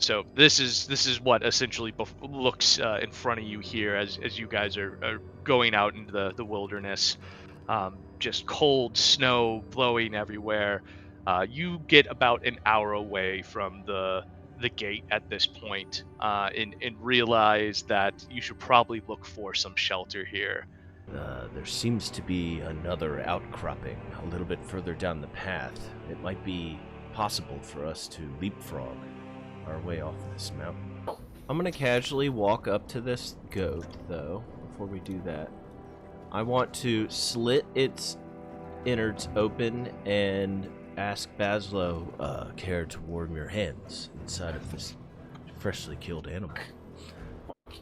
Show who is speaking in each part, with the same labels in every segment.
Speaker 1: So this is what essentially looks in front of you here as you guys are going out into the wilderness. Just cold snow blowing everywhere. You get about an hour away from the gate at this point, and realize that you should probably look for some shelter here.
Speaker 2: There seems to be another outcropping a little bit further down the path. It might be possible for us to leapfrog our way off this mountain. I'm gonna casually walk up to this goat, though. Before we do that, I want to slit its innards open and ask Bazzlo, care to warm your hands inside of this freshly killed animal.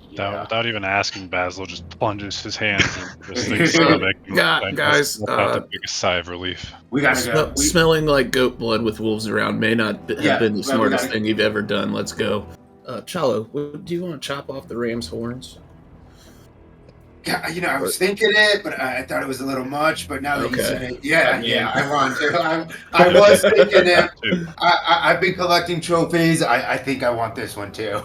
Speaker 3: Without even asking, Bazzlo just plunges his hands into this thing's stomach.
Speaker 4: Guys,
Speaker 3: out the biggest sigh of relief.
Speaker 4: We gotta go. Smelling like goat blood with wolves around may not have been the smartest thing you've ever done. Let's go. Chalo, do you want to chop off the ram's horns?
Speaker 5: Yeah, I was thinking it, but I thought it was a little much. But now that you said it, yeah, I want to. I was thinking it. I've been collecting trophies. I think I want this one too.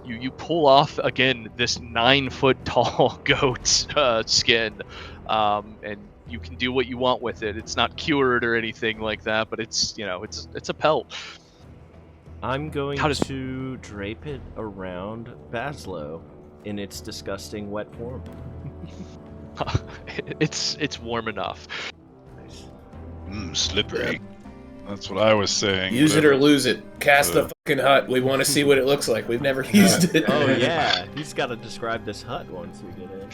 Speaker 1: You pull off again this 9-foot tall goat's skin, and you can do what you want with it. It's not cured or anything like that, but it's a pelt.
Speaker 2: I'm going to drape it around Bazzlo in its disgusting wet form.
Speaker 1: It's warm enough.
Speaker 2: Nice.
Speaker 3: Slippery. Yeah. That's what I was saying.
Speaker 4: Use it or lose it. Cast the fucking hut. We want to see what it looks like. We've never used it.
Speaker 2: Oh yeah, he's got to describe this hut once we get in.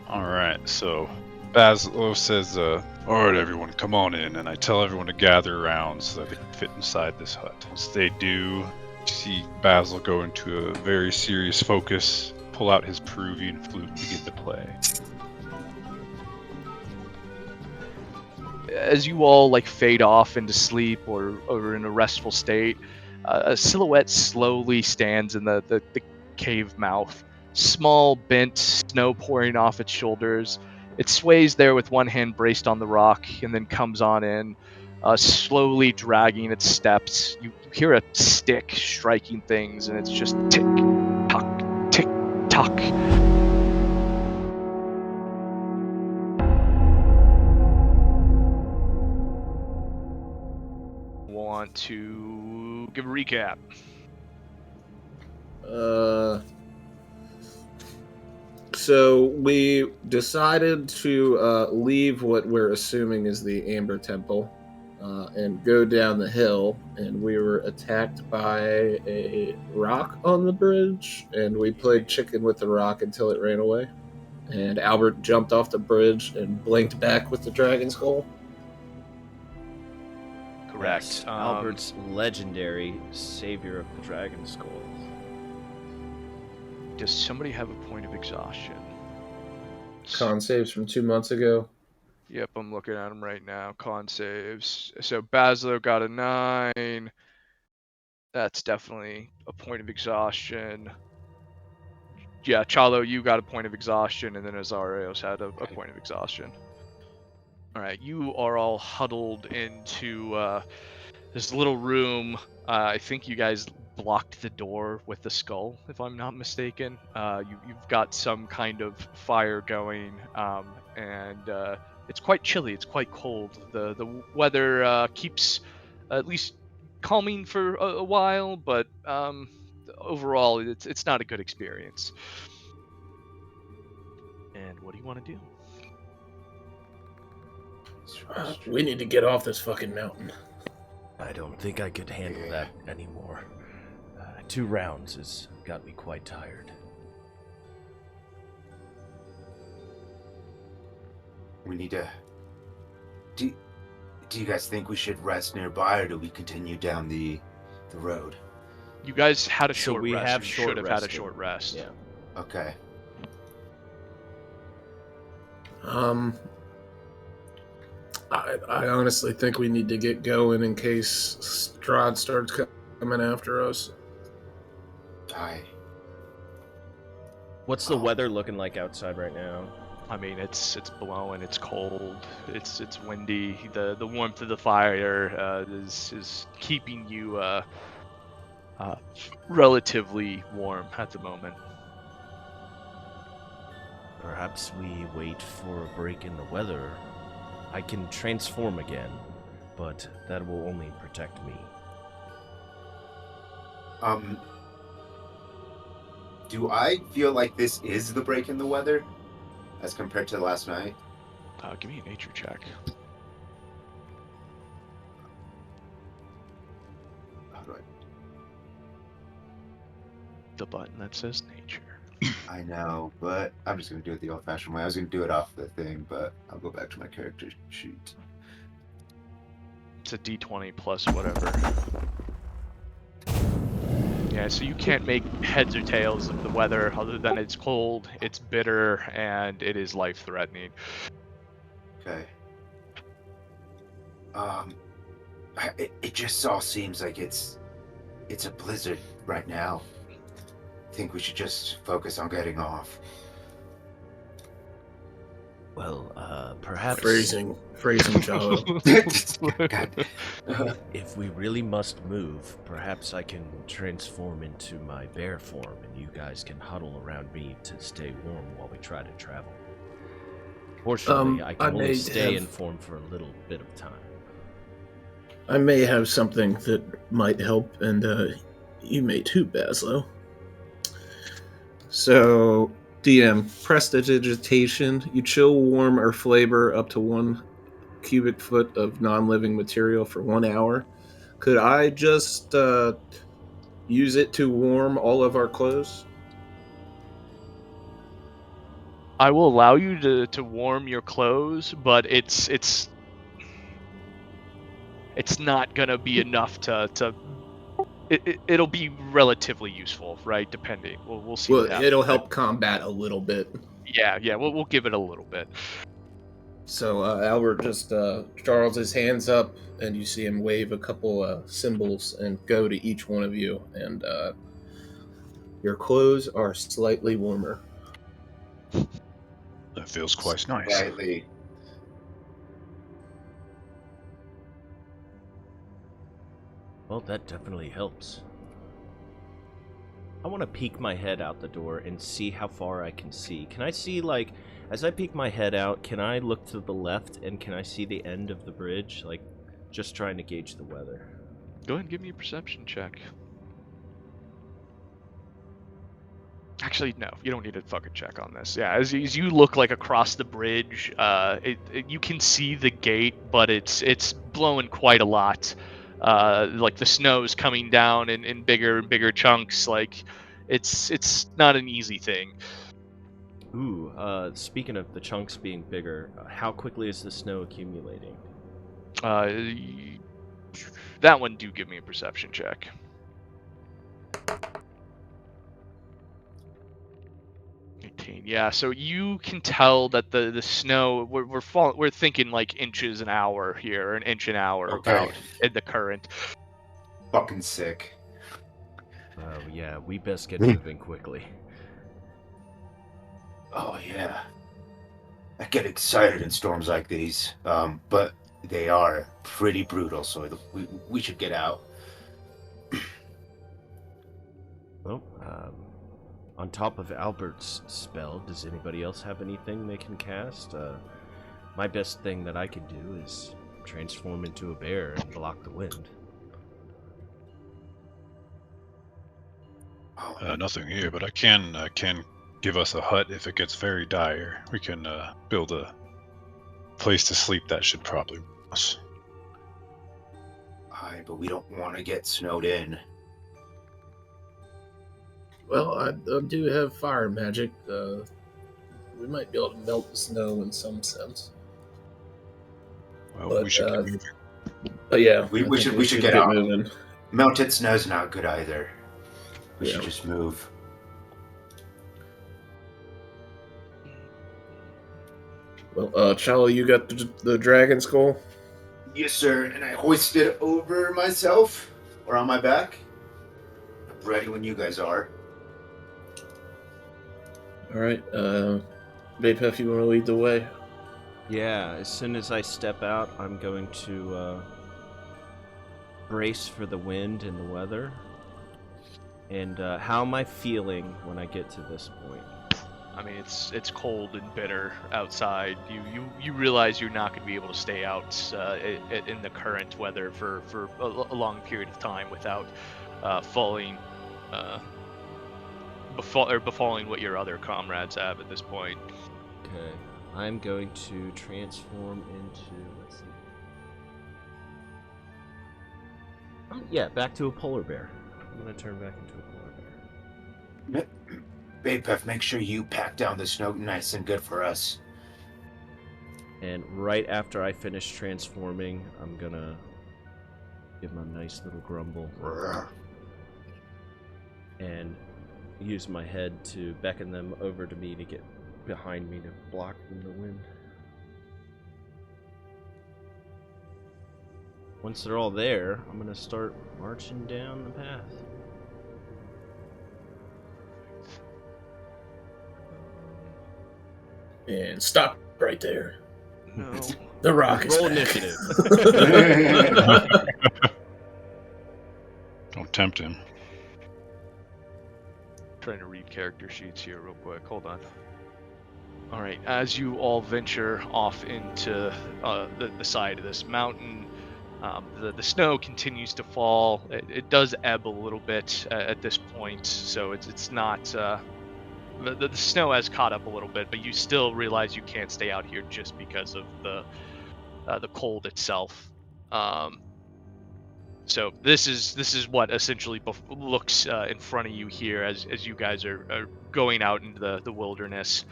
Speaker 3: All right, so Bazzlo says, "All right, everyone, come on in," and I tell everyone to gather around so that they can fit inside this hut. Once they do, you see Bazzlo go into a very serious focus, pull out his Peruvian flute, and begin to play.
Speaker 1: As you all fade off into sleep or in a restful state, a silhouette slowly stands in the cave mouth. Small, bent, snow pouring off its shoulders. It sways there with one hand braced on the rock and then comes on in, slowly dragging its steps. You hear a stick striking things, and it's just tick, tock, tick, tock. Want to give a recap?
Speaker 4: So we decided to leave what we're assuming is the Amber Temple and go down the hill, and we were attacked by a rock on the bridge, and we played chicken with the rock until it ran away, and Albert jumped off the bridge and blinked back with the dragon skull.
Speaker 1: Correct.
Speaker 2: Yes, Albert's legendary savior of the dragon skulls.
Speaker 1: Does somebody have a point of exhaustion?
Speaker 4: Con saves from 2 months ago.
Speaker 1: Yep, I'm looking at them right now. Con saves. So Bazzlo got a 9. That's definitely a point of exhaustion. Yeah, Chalo, you got a point of exhaustion, and then Elzeiros had a point of exhaustion. All right, you are all huddled into this little room. I think you guys blocked the door with the skull, if I'm not mistaken. You've got some kind of fire going, and it's quite chilly. It's quite cold. The weather keeps at least calming for a while, but overall, it's not a good experience. And what do you want to do?
Speaker 4: We need to get off this fucking mountain.
Speaker 2: I don't think I could handle that anymore. 2 rounds has got me quite tired.
Speaker 5: We need to... Do you guys think we should rest nearby, or do we continue down the road?
Speaker 1: You guys had a short
Speaker 2: So we
Speaker 1: rest.
Speaker 2: have
Speaker 1: You
Speaker 2: short
Speaker 1: should have had a
Speaker 2: resting.
Speaker 1: short rest.
Speaker 2: Yeah.
Speaker 5: Okay.
Speaker 4: I honestly think we need to get going in case Strahd starts coming after us.
Speaker 2: What's the weather looking like outside right now?
Speaker 1: I mean, it's blowing, it's cold, it's windy. The warmth of the fire is keeping you relatively warm at the moment.
Speaker 2: Perhaps we wait for a break in the weather. I can transform again, but that will only protect me.
Speaker 5: Do I feel like this is the break in the weather as compared to last night?
Speaker 1: Give me a nature check.
Speaker 5: How do
Speaker 1: The button that says nature.
Speaker 5: I know, but I'm just going to do it the old-fashioned way. I was going to do it off the thing, but I'll go back to my character sheet.
Speaker 1: It's a d20 plus whatever. Yeah, so you can't make heads or tails of the weather other than it's cold, it's bitter, and it is life-threatening.
Speaker 5: Okay. It just all seems like it's a blizzard right now. I think we should just focus on getting off.
Speaker 2: Well, perhaps...
Speaker 4: Phrasing, Chalo.
Speaker 5: God.
Speaker 2: If we really must move, perhaps I can transform into my bear form and you guys can huddle around me to stay warm while we try to travel. Fortunately, I can only stay in form for a little bit of time.
Speaker 4: I may have something that might help, and you may too, Bazzlo. So, DM, prestidigitation. You chill, warm, or flavor up to 1 cubic foot of non-living material for 1 hour. Could I just use it to warm all of our clothes?
Speaker 1: I will allow you to warm your clothes, but it's not gonna be enough to it'll be relatively useful, right? Depending, we'll see.
Speaker 4: Well, it'll help combat a little bit.
Speaker 1: Yeah, we'll give it a little bit.
Speaker 4: So Albert just Charles his hands up, and you see him wave a couple symbols and go to each one of you, and your clothes are slightly warmer.
Speaker 3: That feels quite nice.
Speaker 5: Slightly.
Speaker 2: Well, that definitely helps. I want to peek my head out the door and see how far I can see. Can I see, like, as I peek my head out, can I look to the left and can I see the end of the bridge? Like, just trying to gauge the weather.
Speaker 1: Go ahead and give me a perception check. Actually, no, you don't need a fucking check on this. Yeah, as you look like across the bridge, you can see the gate, but it's blowing quite a lot. Like the snow's coming down in bigger and bigger chunks. Like it's not an easy thing.
Speaker 2: Ooh, speaking of the chunks being bigger, how quickly is the snow accumulating?
Speaker 1: That one do give me a perception check. 18. Yeah, so you can tell that the snow we're thinking like inches an hour here, an inch an hour about in the current.
Speaker 5: Fucking sick.
Speaker 2: Yeah, we best get moving quickly.
Speaker 5: Oh yeah. I get excited in storms like these, but they are pretty brutal, so we should get out.
Speaker 2: Well, on top of Albert's spell, does anybody else have anything they can cast? My best thing that I can do is transform into a bear and block the wind.
Speaker 3: Nothing here, but I can give us a hut if it gets very dire. We can build a place to sleep. That should probably work us.
Speaker 5: Aye, but we don't want to get snowed in.
Speaker 4: Well, I do have fire magic. We might be able to melt the snow in some sense.
Speaker 3: Well,
Speaker 4: But,
Speaker 3: we should get moving.
Speaker 4: But yeah,
Speaker 5: We should get out. Moving. Melted snow's not good either. We should just move.
Speaker 4: Well, Chalo, you got the dragon skull?
Speaker 5: Yes, sir. And I hoist it over myself or on my back. I'm ready when you guys are.
Speaker 4: All right. Bapef, you want to lead the way?
Speaker 2: Yeah, as soon as I step out, I'm going to brace for the wind and the weather. And how am I feeling when I get to this point?
Speaker 1: I mean, it's cold and bitter outside. You realize you're not going to be able to stay out in the current weather for a long period of time without befalling what your other comrades have at this point.
Speaker 2: Okay, I'm going to transform into, let's see. Yeah, back to a polar bear. I'm going to turn back into a polar bear.
Speaker 5: Bapef, make sure you pack down the snow nice and good for us.
Speaker 2: And right after I finish transforming, I'm going to give him a nice little grumble. And use my head to beckon them over to me to get behind me to block from the wind. Once they're all there, I'm gonna start marching down the path.
Speaker 4: And stop right there.
Speaker 1: No.
Speaker 4: The rock is
Speaker 2: Roll
Speaker 4: back.
Speaker 2: initiative.
Speaker 3: Don't tempt him.
Speaker 1: Trying to read character sheets here real quick. Hold on. All right. As you all venture off into the side of this mountain, the snow continues to fall. It does ebb a little bit at this point, so it's not. The snow has caught up a little bit, but you still realize you can't stay out here just because of the cold itself. So this is what essentially looks in front of you here as you guys are going out into the wilderness.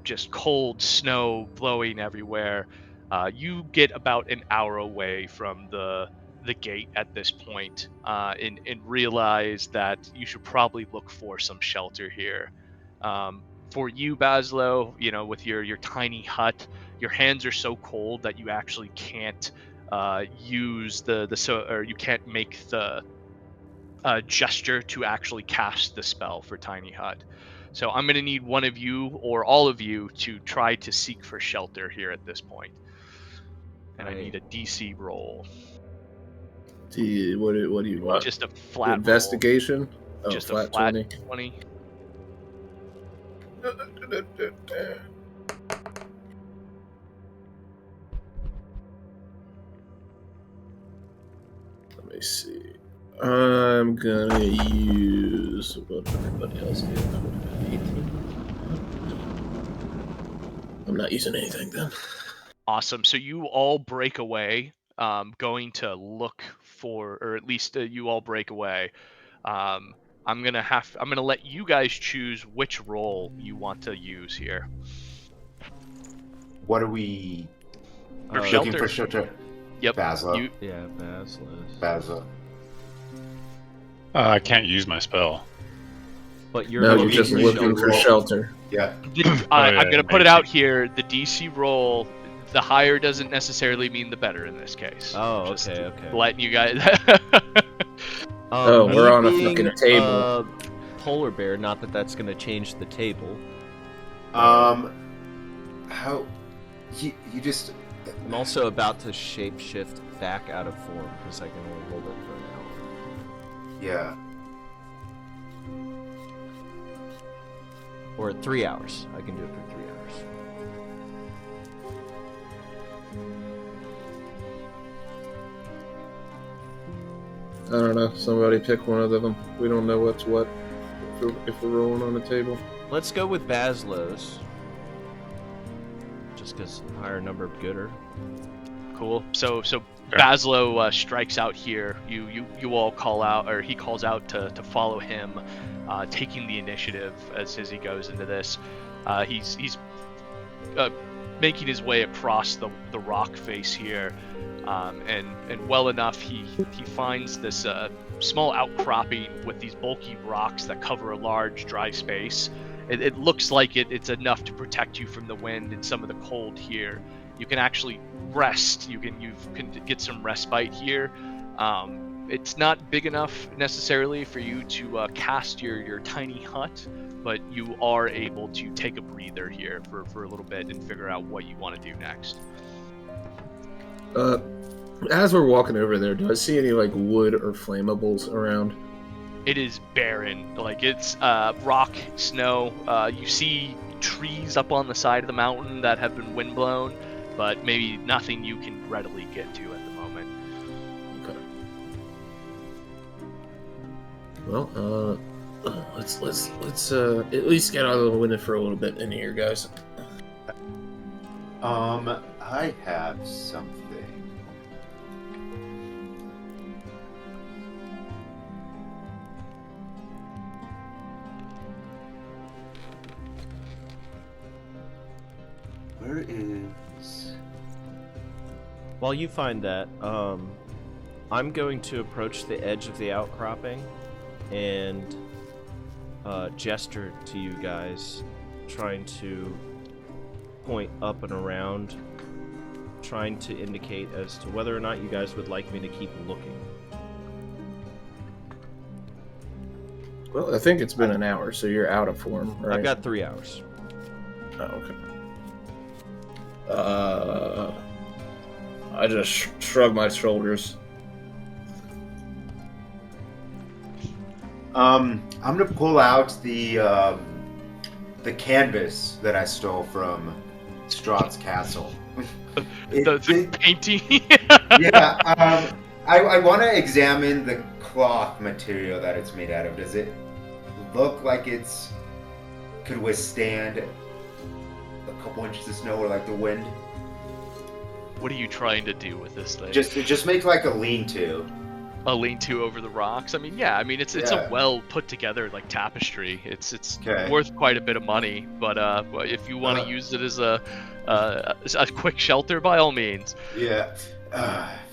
Speaker 1: Just cold snow blowing everywhere. You get about an hour away from the gate at this point, and realize that you should probably look for some shelter here. For you, Bazzlo, with your tiny hut, your hands are so cold that you actually can't use or you can't make the gesture to actually cast the spell for Tiny Hut. So I'm going to need one of you or all of you to try to seek for shelter here at this point. And I need a DC roll.
Speaker 4: What do you want?
Speaker 1: Just a flat
Speaker 4: investigation?
Speaker 1: roll.
Speaker 4: Oh,
Speaker 1: Just
Speaker 4: flat
Speaker 1: a flat
Speaker 4: 20.
Speaker 1: 20.
Speaker 4: Let me see. I'm gonna use what everybody else did. 18. I'm not using anything then.
Speaker 1: Awesome. So you all break away, going to look for, or at least you all break away. I'm gonna let you guys choose which role you want to use here.
Speaker 5: What are we
Speaker 1: For
Speaker 5: looking
Speaker 1: shelter?
Speaker 5: for shelter?
Speaker 1: Yep.
Speaker 5: Bazzlo.
Speaker 2: Yeah, Bazzlo.
Speaker 5: Bazzlo.
Speaker 3: I can't use my spell.
Speaker 2: But you're
Speaker 4: No,
Speaker 2: looking
Speaker 4: you're just
Speaker 2: for
Speaker 4: looking for shelter.
Speaker 5: Yeah.
Speaker 1: I'm gonna put it
Speaker 3: amazing.
Speaker 1: out here. The DC roll, the higher doesn't necessarily mean the better in this case.
Speaker 2: Oh,
Speaker 1: Just
Speaker 2: okay.
Speaker 1: letting you guys.
Speaker 4: Oh,
Speaker 2: Me
Speaker 4: we're on a
Speaker 2: being
Speaker 4: fucking table.
Speaker 2: a polar bear, not that that's gonna change the table.
Speaker 5: How you just
Speaker 2: I'm also about to shapeshift back out of form because I can only hold it for an hour.
Speaker 5: yeah.
Speaker 2: Or 3 hours. I can do it for 3 hours.
Speaker 4: I don't know. Somebody pick one of them. We don't know what's what if we're rolling on the table.
Speaker 2: Let's go with Bazzlo's. Just because higher number gooder.
Speaker 1: Cool. So Bazzlo strikes out here. You all call out, or he calls out to follow him, taking the initiative as he goes into this. He's making his way across the rock face here, and well enough he finds this small outcropping with these bulky rocks that cover a large dry space. It looks like it's enough to protect you from the wind and some of the cold here. You can actually rest. You can get some respite here. It's not big enough necessarily for you to cast your tiny hut, but you are able to take a breather here for a little bit and figure out what you want to do next.
Speaker 4: As we're walking over there, do I see any like wood or flammables around?
Speaker 1: it is barren. Like, it's rock, snow. You see trees up on the side of the mountain that have been windblown, but maybe nothing you can readily get to at the moment.
Speaker 4: Okay. Well, let's at least get out of the window for a little bit in here, guys.
Speaker 5: I have something. Where is...
Speaker 2: While you find that, I'm going to approach the edge of the outcropping and gesture to you guys, trying to point up and around, trying to indicate as to whether or not you guys would like me to keep looking.
Speaker 4: Well, I think it's been an hour, so you're out of form, right?
Speaker 2: I've got 3 hours.
Speaker 4: Oh, okay. I just shrug my shoulders.
Speaker 5: I'm gonna pull out the canvas that I stole from Strahd's castle.
Speaker 1: The painting.
Speaker 5: Yeah. I want to examine the cloth material that it's made out of. Does it look like it's could withstand a couple inches of snow or like the wind?
Speaker 1: What are you trying to do with this thing?
Speaker 5: Just make like a lean-to.
Speaker 1: A lean-to over the rocks. I mean, yeah. I mean, it's a well put together like tapestry. It's
Speaker 5: Okay.
Speaker 1: worth quite a bit of money. But if you want to use it as a quick shelter, by all means.
Speaker 5: Yeah,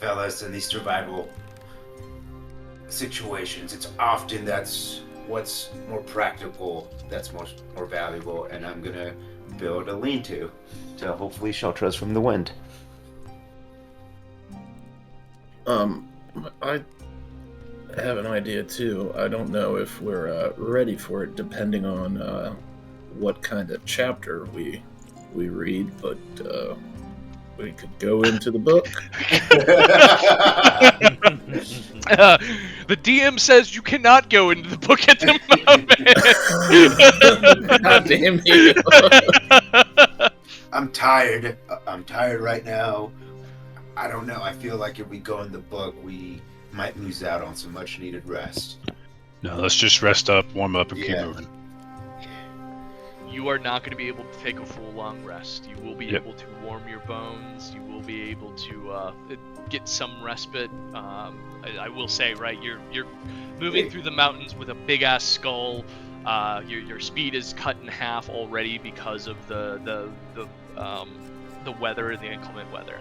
Speaker 5: fellas, in these survival situations, it's often that's what's more practical, that's more valuable, and I'm gonna build a lean-to to hopefully shelter us from the wind.
Speaker 4: I have an idea too. I don't know if we're ready for it, depending on what kind of chapter we read, but we could go into the book.
Speaker 1: The DM says you cannot go into the book at the moment.
Speaker 4: God damn you.
Speaker 5: I'm tired. I'm tired right now. I don't know. I feel like if we go in the book, we might lose out on some much needed rest.
Speaker 3: No, let's just rest up, warm up, and keep moving.
Speaker 1: You are not going to be able to take a full long rest. You will be able to warm your bones. You will be able to get some respite. I will say, right, you're moving through the mountains with a big ass skull. Your speed is cut in half already because of the weather, the inclement weather.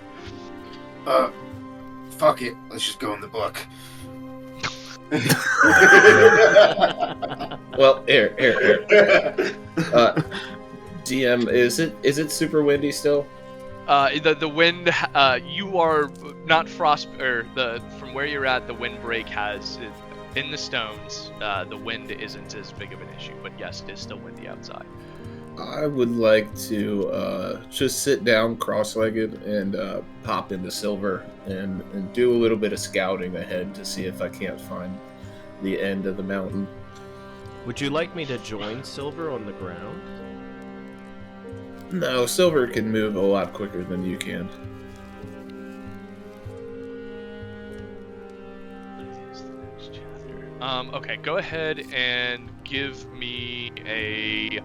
Speaker 5: Fuck it. Let's just go in the book.
Speaker 4: Well, here. DM, is it super windy still?
Speaker 1: The wind, you are not frost, or from where you're at, the windbreak has in the stones. The wind isn't as big of an issue, but yes, it is still windy outside.
Speaker 4: I would like to just sit down cross-legged and pop into Silver and do a little bit of scouting ahead to see if I can't find the end of the mountain.
Speaker 2: Would you like me to join Silver on the ground?
Speaker 4: No, Silver can move a lot quicker than you can.
Speaker 1: Okay, go ahead and give me a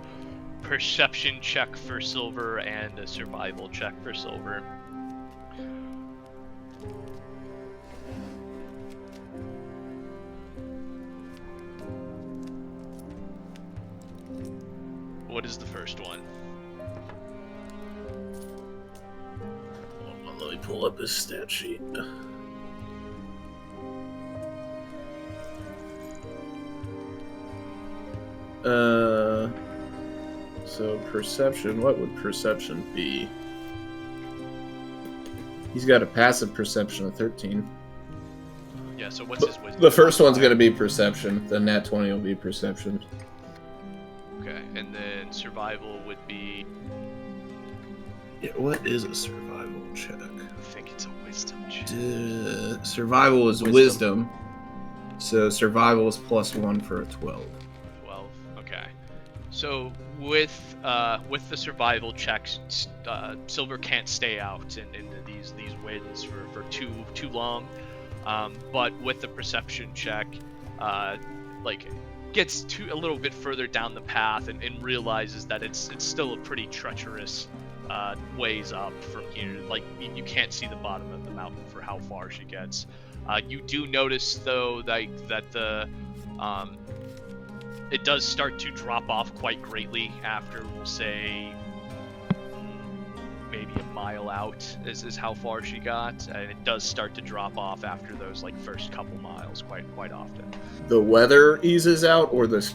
Speaker 1: perception check for Silver and a survival check for Silver. What is the first one?
Speaker 4: Let me pull up his stat sheet. So perception, what would perception be? He's got a passive perception of 13.
Speaker 1: Yeah, so what's his wisdom?
Speaker 4: The first one's going to be perception, the nat 20 will be perception.
Speaker 1: Okay, and then survival would be...
Speaker 4: Yeah, what is a survival check?
Speaker 1: I think it's a wisdom check.
Speaker 4: Survival is wisdom. So survival is +1 for a 12.
Speaker 1: 12. Okay. So with the survival checks, Silver can't stay out in these winds for too long. But with the perception check, like gets a little bit further down the path and realizes that it's still a pretty treacherous ways up from here. Like you can't see the bottom of the mountain for how far she gets. You do notice though that the it does start to drop off quite greatly after, we'll say, maybe a mile out is how far she got, and it does start to drop off after those like first couple miles quite often.
Speaker 4: The weather eases out, or the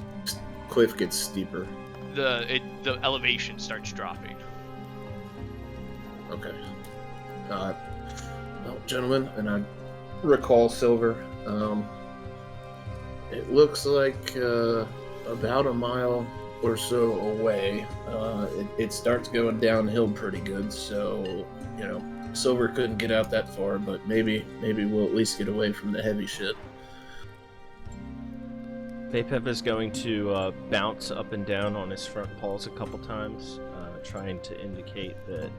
Speaker 4: cliff gets steeper?
Speaker 1: The elevation starts dropping.
Speaker 4: Okay. Well, gentlemen, and I recall Silver. It looks like about a mile or so away, it starts going downhill pretty good. So, Silver couldn't get out that far, but maybe we'll at least get away from the heavy shit.
Speaker 2: Bapef is going to bounce up and down on his front paws a couple times, trying to indicate that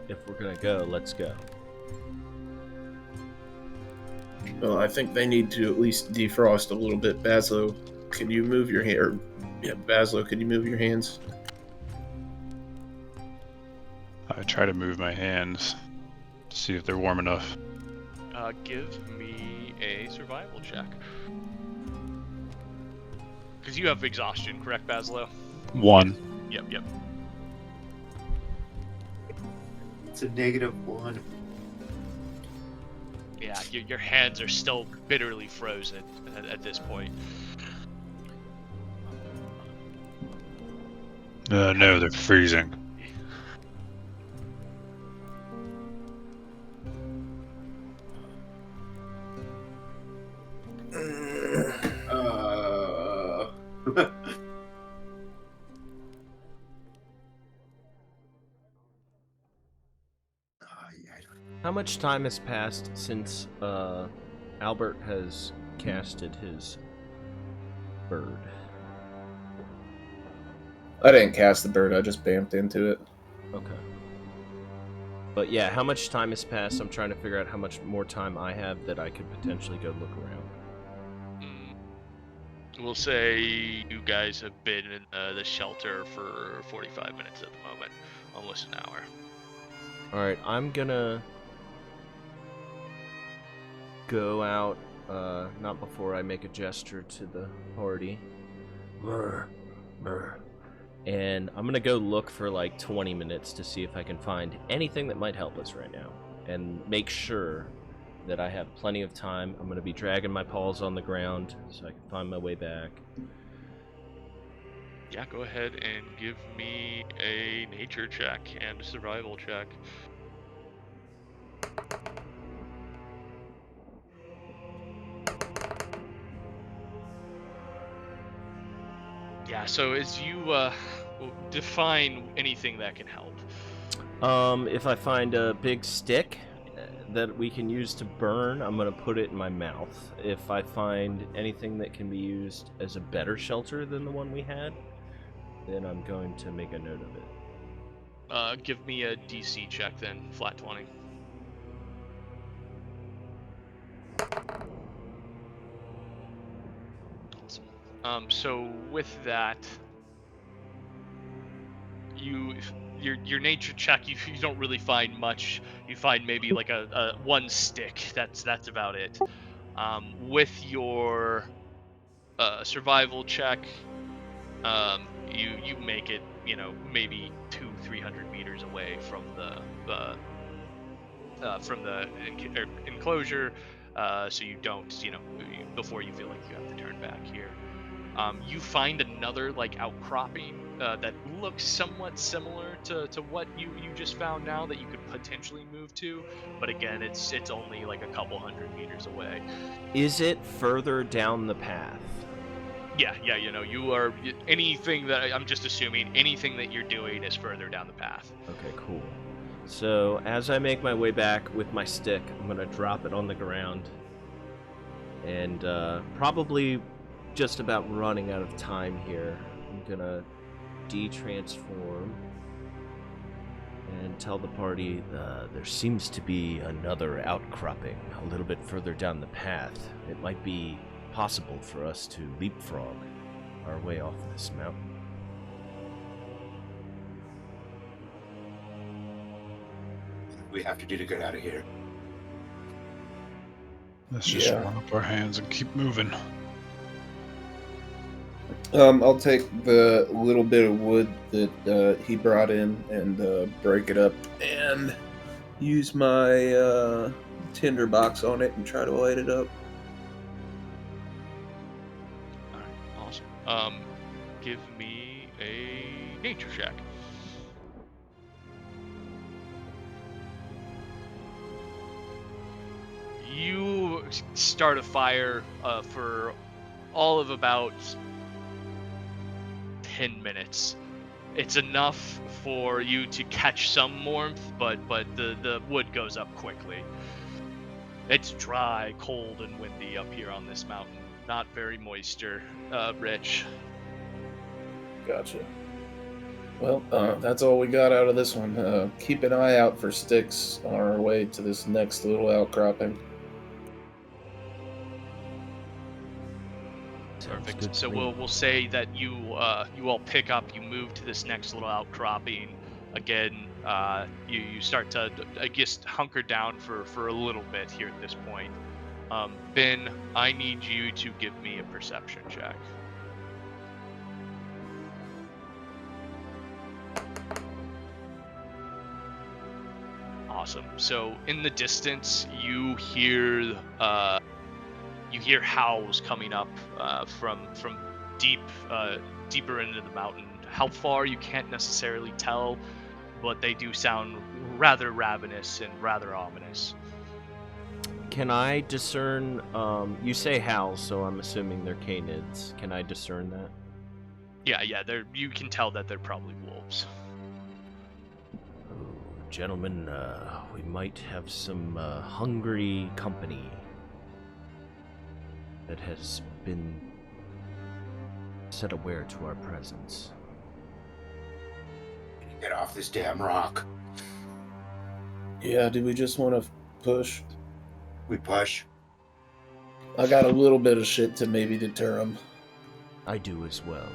Speaker 2: if we're gonna go, let's go.
Speaker 4: Well, I think they need to at least defrost a little bit. Bazzlo, can you move your hair? Yeah, Bazzlo, can you move your hands?
Speaker 3: I try to move my hands to see if they're warm enough.
Speaker 1: Give me a survival check. Because you have exhaustion, correct, Bazzlo?
Speaker 3: 1.
Speaker 1: Yep.
Speaker 5: It's a -1.
Speaker 1: Yeah, your hands are still bitterly frozen at this point.
Speaker 3: No, they're freezing.
Speaker 2: How much time has passed since Albert has casted his bird?
Speaker 4: I didn't cast the bird, I just bamped into it.
Speaker 2: Okay. But yeah, how much time has passed? I'm trying to figure out how much more time I have that I could potentially go look around.
Speaker 1: We'll say you guys have been in the shelter for 45 minutes at the moment, almost an hour.
Speaker 2: Alright, I'm gonna go out, not before I make a gesture to the party. Brr, brr. And I'm gonna go look for like 20 minutes to see if I can find anything that might help us right now. And make sure that I have plenty of time. I'm gonna be dragging my paws on the ground so I can find my way back.
Speaker 1: Yeah, go ahead and give me a nature check and a survival check. Yeah, so as you define anything that can help.
Speaker 2: If I find a big stick that we can use to burn, I'm gonna put it in my mouth. If I find anything that can be used as a better shelter than the one we had, then I'm going to make a note of it.
Speaker 1: Give me a DC check then, flat 20. Awesome. So with that, your nature check, you don't really find much. You find maybe like a one stick. That's about it. With your survival check, you make it, maybe 200-300 meters away from the enclosure, so you don't, before you feel like you have to turn back here. You find another like outcropping that looks somewhat similar to what you just found now that you could potentially move to, but again, it's only like a couple 100 meters away.
Speaker 2: Is it further down the path?
Speaker 1: Yeah, you are, anything that, I'm just assuming, anything that you're doing is further down the path.
Speaker 2: Okay, cool. So, as I make my way back with my stick, I'm gonna drop it on the ground And probably just about running out of time here. I'm gonna de-transform and tell the party there seems to be another outcropping a little bit further down the path. It might be possible for us to leapfrog our way off this mountain.
Speaker 5: We have to do to get out of here.
Speaker 3: Let's just run up our hands and keep moving.
Speaker 4: I'll take the little bit of wood that he brought in and break it up and use my tinder box on it and try to light it up.
Speaker 1: Alright, awesome. Give me a nature check. You start a fire for all of about 10 minutes. It's enough for you to catch some warmth, but the wood goes up quickly. It's dry, cold, and windy up here on this mountain. Not very moisture rich.
Speaker 4: Gotcha. Well, that's all we got out of this one. Keep an eye out for sticks on our way to this next little outcropping.
Speaker 1: Perfect. So we'll say that you all pick up, you move to this next little outcropping. Again, you start to, I guess, hunker down for a little bit here at this point. Ben, I need you to give me a perception check. Awesome. So in the distance, you hear howls coming up from deeper into the mountain. How far, you can't necessarily tell, but they do sound rather ravenous and rather ominous.
Speaker 2: Can I discern, you say howls, so I'm assuming they're canids. Can I discern that?
Speaker 1: Yeah, you can tell that they're probably wolves.
Speaker 2: Oh, gentlemen, we might have some hungry company that has been set aware to our presence.
Speaker 5: Get off this damn rock.
Speaker 4: Yeah, do we just want to push?
Speaker 5: We push.
Speaker 4: I got a little bit of shit to maybe deter them.
Speaker 2: I do as well.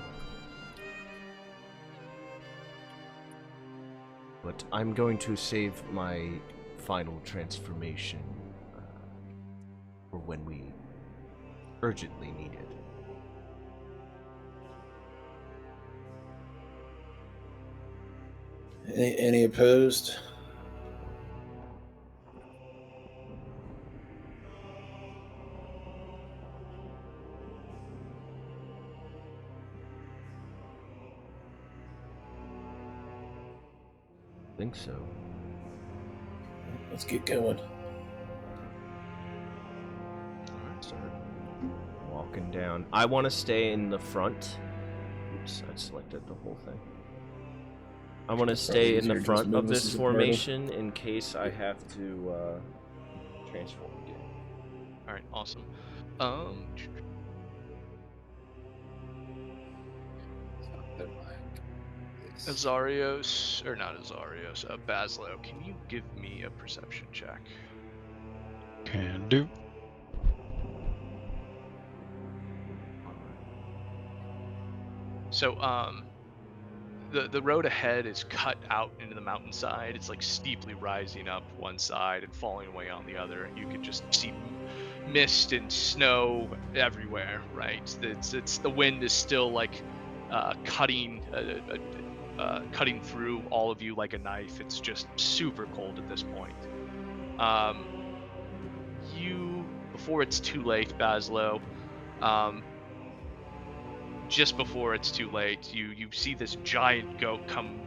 Speaker 2: But I'm going to save my final transformation for when we urgently need it.
Speaker 4: Any opposed?
Speaker 2: I think so.
Speaker 4: Let's get going.
Speaker 2: Start walking down. I want to stay in the front. Oops, I selected the whole thing. I want to stay in the front of this formation in case I have to transform again.
Speaker 1: All right, awesome. Elzeiros, or not Elzeiros, Bazzlo, can you give me a perception check?
Speaker 3: Can do.
Speaker 1: So, the road ahead is cut out into the mountainside. It's like steeply rising up one side and falling away on the other. You can just see mist and snow everywhere, right? It's the wind is still like cutting through all of you like a knife. It's just super cold at this point. Before it's too late, Bazzlo, just before it's too late, you see this giant goat come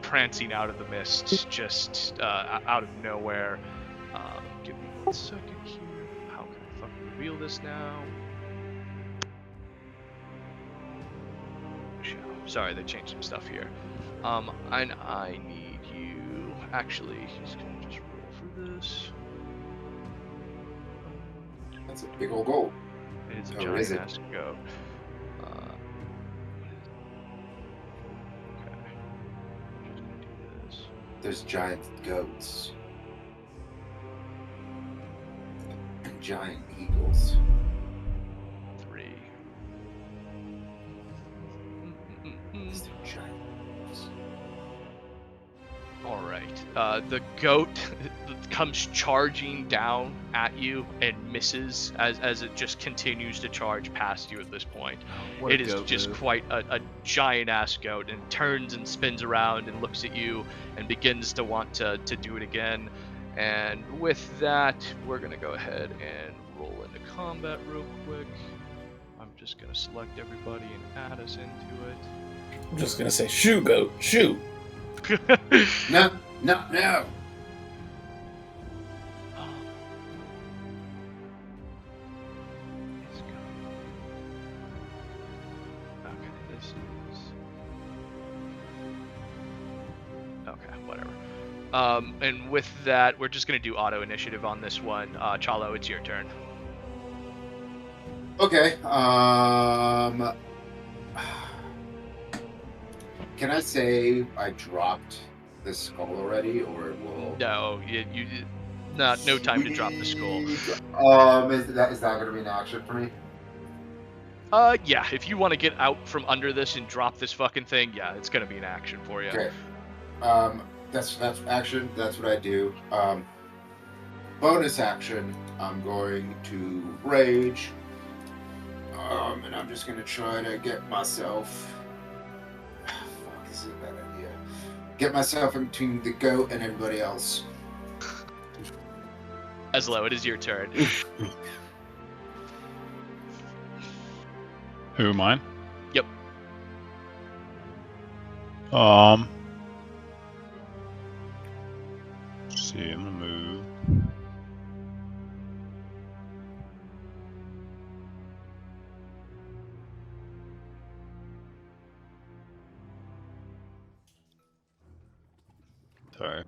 Speaker 1: prancing out of the mist, just out of nowhere. Give me 1 second here. How can I fucking reveal this now? Sorry, they changed some stuff here. And I need you. Actually, he's gonna just roll for this.
Speaker 6: That's a big old goal.
Speaker 1: It's a
Speaker 6: Oh,
Speaker 1: giant
Speaker 6: is it?
Speaker 1: ass goat. Okay. I'm just gonna do this.
Speaker 6: There's giant goats. And giant eagles.
Speaker 1: 3.
Speaker 6: Is there giant eagles?
Speaker 1: All right. The goat comes charging down at you and misses as it just continues to charge past you at this point.
Speaker 2: What a
Speaker 1: It is
Speaker 2: goat
Speaker 1: just
Speaker 2: move.
Speaker 1: quite a giant ass goat and turns and spins around and looks at you and begins to want to do it again. And with that, we're going to go ahead and roll into combat real quick. I'm just going to select everybody and add us into it.
Speaker 4: I'm just gonna say, shoo, goat, shoo.
Speaker 6: No.
Speaker 1: It's good. Okay, this is... Okay, whatever. And with that, we're just gonna do auto initiative on this one. Chalo, it's your turn.
Speaker 6: Okay. Can I say I dropped the skull already, or it will?
Speaker 1: No, you not no time to drop the skull.
Speaker 6: Is that going to be an action for me?
Speaker 1: Yeah, if you want to get out from under this and drop this fucking thing, yeah, it's gonna be an action for you.
Speaker 6: Okay. That's action. That's what I do. Bonus action. I'm going to rage. And I'm just gonna try to get myself. Fuck, this is a bad idea. Get myself in between the goat and everybody else.
Speaker 1: Bazzlo, it is your turn.
Speaker 3: Who, mine?
Speaker 1: Yep.
Speaker 3: Let's see, I'm gonna move. Sorry.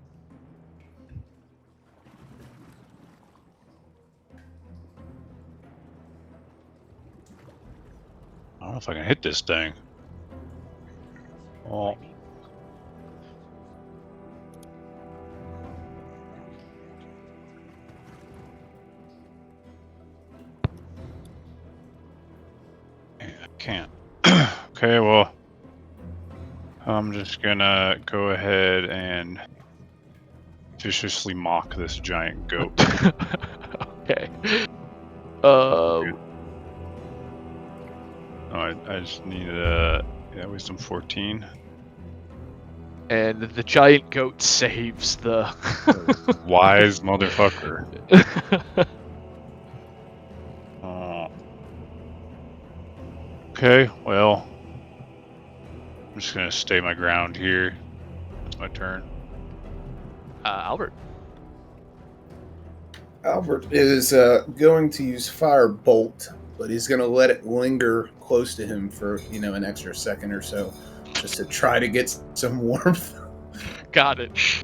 Speaker 3: I don't know if I can hit this thing. Oh. I can't. Okay, well, I'm just gonna go ahead and viciously mock this giant goat.
Speaker 1: Okay.
Speaker 3: I just need wisdom 14.
Speaker 1: And the giant goat saves the
Speaker 3: Wise motherfucker. Oh. Okay, well, I'm just gonna stay my ground here. It's my turn.
Speaker 1: Albert.
Speaker 4: Albert is going to use Firebolt, but he's going to let it linger close to him for, an extra second or so, just to try to get some warmth.
Speaker 1: Got it.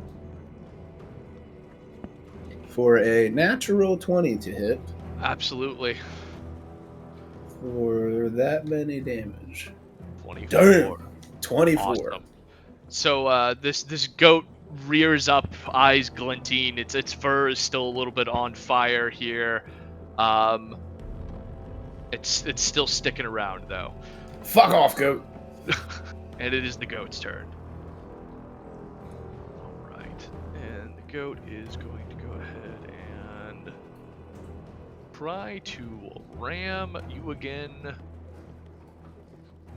Speaker 4: For a natural 20 to hit,
Speaker 1: Absolutely.
Speaker 4: for that many damage.
Speaker 1: 24.
Speaker 4: Damn! 24.
Speaker 1: Awesome. So this goat rears up, eyes glinting. Its fur is still a little bit on fire here. It's still sticking around though.
Speaker 4: Fuck off, goat!
Speaker 1: And it is the goat's turn. All right, and the goat is going to go ahead and try to ram you again,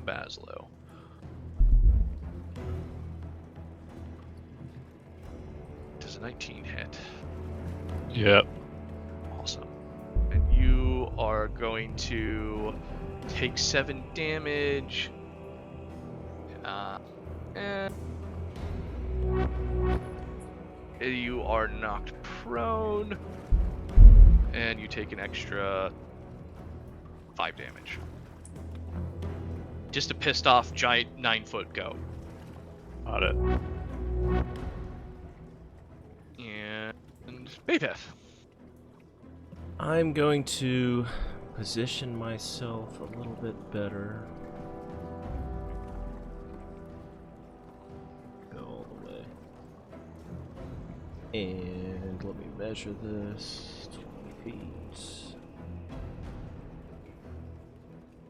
Speaker 1: Bazzlo. Does a 19 hit?
Speaker 3: Yep.
Speaker 1: Awesome. And you are going to take 7 damage. And you are knocked prone. And you take an extra 5 damage. Just a pissed off giant 9-foot goat.
Speaker 3: Got it.
Speaker 1: And Bapef.
Speaker 2: I'm going to position myself a little bit better. Go all the way. And let me measure this. 20 feet.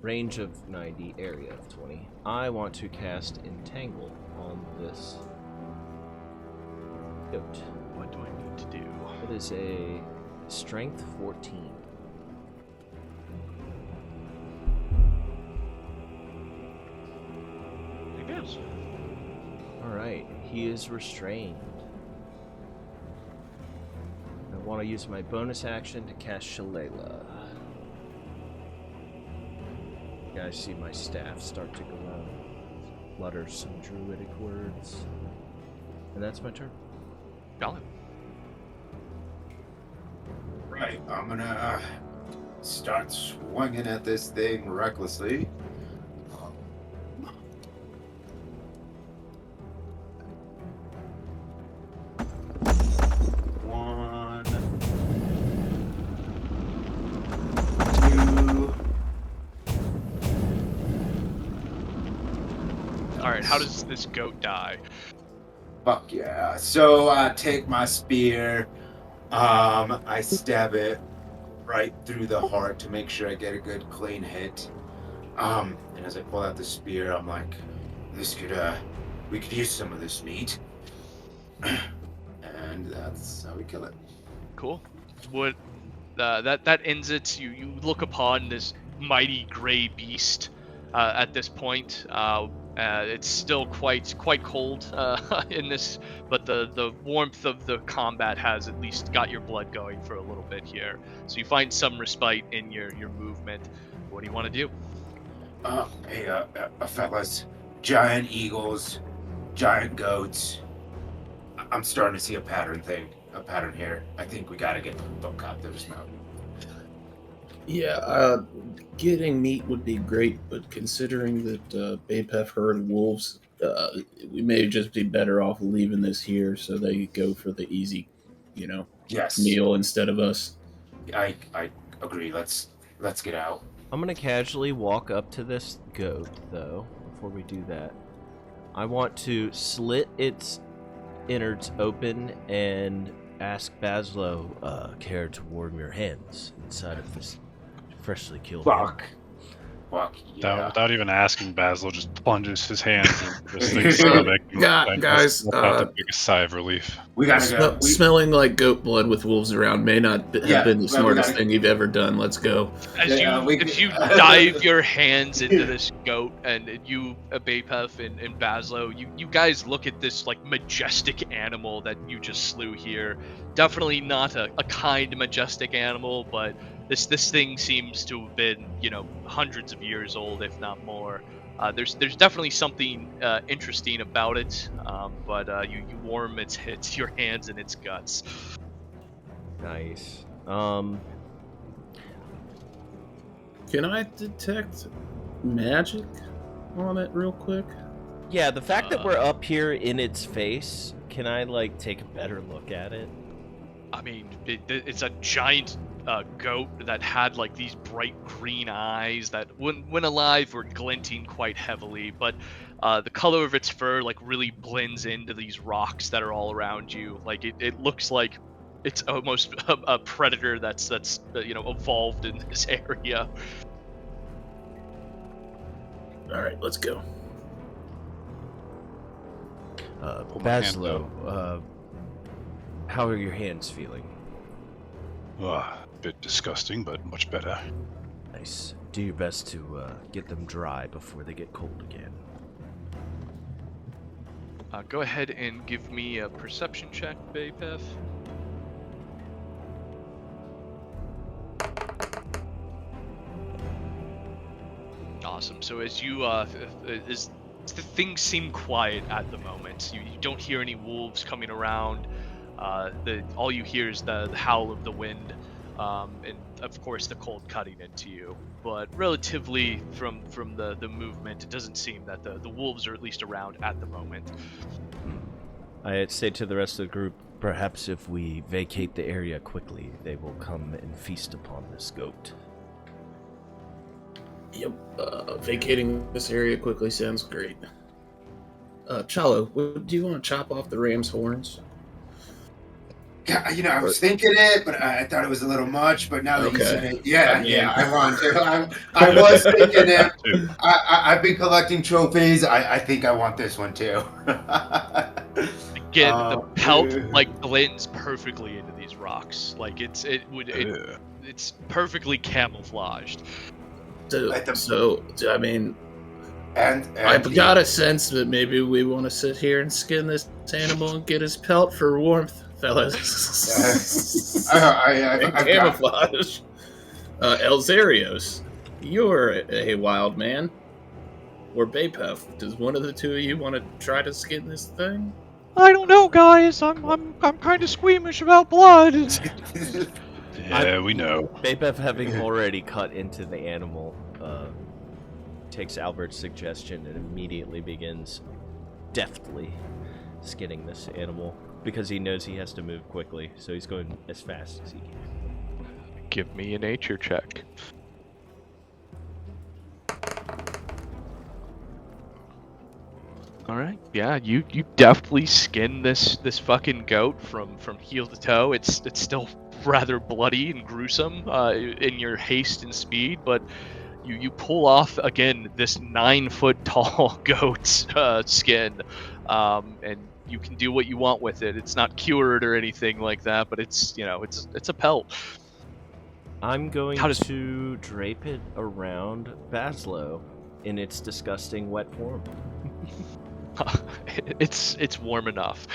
Speaker 2: Range of 90, area of 20. I want to cast Entangle on this goat.
Speaker 1: What do I need to do?
Speaker 2: It is a strength 14.
Speaker 1: It is.
Speaker 2: Alright, he is restrained. I want to use my bonus action to cast Shillelagh. You guys see my staff start to go out, flutter some druidic words. And that's my turn.
Speaker 1: Got it.
Speaker 6: Right, I'm gonna start swinging at this thing recklessly. One, two.
Speaker 1: All right. How does this goat die?
Speaker 6: Fuck yeah. So I take my spear, I stab it right through the heart to make sure I get a good clean hit. And as I pull out the spear, I'm like, we could use some of this meat. And that's how we kill it.
Speaker 1: Cool. What? That ends it. You look upon this mighty gray beast. At this point, it's still quite cold in this, but the warmth of the combat has at least got your blood going for a little bit here. So you find some respite in your movement. What do you want to do?
Speaker 6: Hey, fellas, giant eagles, giant goats. I'm starting to see a pattern here. I think we gotta get the fuck out of this mountain.
Speaker 4: Yeah, getting meat would be great, but considering that Bapef herd wolves, we may just be better off leaving this here so they go for the easy,
Speaker 6: Yes,
Speaker 4: meal instead of us.
Speaker 6: I agree. Let's get out.
Speaker 2: I'm gonna casually walk up to this goat, though, before we do that. I want to slit its innards open and ask Bazzlo, care to warm your hands inside of this freshly killed
Speaker 6: Fuck yeah.
Speaker 3: Without even asking, Bazzlo just plunges his hands into this thing's stomach.
Speaker 4: Guys,
Speaker 3: let out the biggest sigh of relief.
Speaker 6: We gotta go.
Speaker 4: Smelling like goat blood with wolves around may not have been the smartest thing you've ever done. Let's go.
Speaker 1: As you dive your hands into this goat, and you, Bapef and Bazzlo, you guys look at this like majestic animal that you just slew here. Definitely not a kind, majestic animal, but this thing seems to have been, hundreds of years old, if not more. There's definitely something interesting about it, but you warm its your hands and its guts.
Speaker 2: Nice.
Speaker 4: Can I detect magic on it real quick?
Speaker 2: Yeah, the fact that we're up here in its face, can I take a better look at it?
Speaker 1: I mean, it's a giant goat that had these bright green eyes that when alive were glinting quite heavily, but the color of its fur really blends into these rocks that are all around you. It looks like it's almost a predator that's evolved in this area.
Speaker 4: All right, let's go.
Speaker 2: Bazzlo, how are your hands feeling?
Speaker 3: A bit disgusting, but much better.
Speaker 2: Nice. Do your best to get them dry before they get cold again.
Speaker 1: Go ahead and give me a perception check, Bapef. Awesome. So as you as the things seem quiet at the moment, you don't hear any wolves coming around. All you hear is the howl of the wind, and of course the cold cutting into you. But relatively from the movement, it doesn't seem that the wolves are at least around at the moment.
Speaker 2: I say to the rest of the group, Perhaps if we vacate the area quickly, they will come and feast upon this goat.
Speaker 4: Yep. Vacating this area quickly sounds great. Chalo, do you want to chop off the ram's horns?
Speaker 6: Yeah, I was thinking it, but I thought it was a little much. But now that you said it, I want to. I was thinking it. I've been collecting trophies. I think I want this one too.
Speaker 1: Again, the pelt blends perfectly into these rocks. Like it's perfectly camouflaged.
Speaker 4: So I mean,
Speaker 6: and
Speaker 4: I've got a sense that maybe we want to sit here and skin this animal and get his pelt for warmth, fellas.
Speaker 6: I've
Speaker 4: Camouflage. Elzeiros, you're a wild man. Or Bapef, does one of the two of you want to try to skin this thing?
Speaker 1: I don't know, guys. I'm kind of squeamish about blood.
Speaker 3: Yeah, we know.
Speaker 2: Bapef, having already cut into the animal, takes Albert's suggestion and immediately begins deftly skinning this animal because he knows he has to move quickly, so he's going as fast as he can.
Speaker 1: Give me a nature check. All right, yeah, you definitely skin this fucking goat from heel to toe. It's still rather bloody and gruesome in your haste and speed, but you pull off again this 9-foot tall goat's skin, and you can do what you want with it. It's not cured or anything like that, but it's a pelt.
Speaker 2: I'm going to drape it around Bazzlo in its disgusting wet form.
Speaker 1: It's warm enough.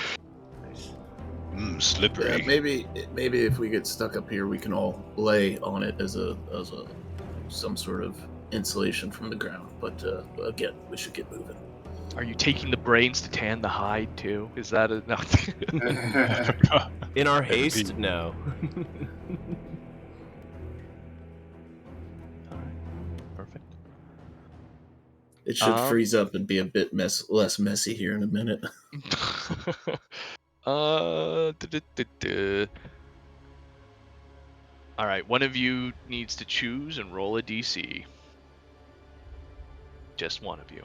Speaker 3: Slippery.
Speaker 4: Maybe if we get stuck up here, we can all lay on it as some sort of insulation from the ground. But again, we should get moving.
Speaker 1: Are you taking the brains to tan the hide too? Is that enough?
Speaker 2: In our haste, no.
Speaker 1: Perfect.
Speaker 4: It should freeze up and be a bit less messy here in a minute.
Speaker 1: All right, one of you needs to choose and roll a DC. Just one of you.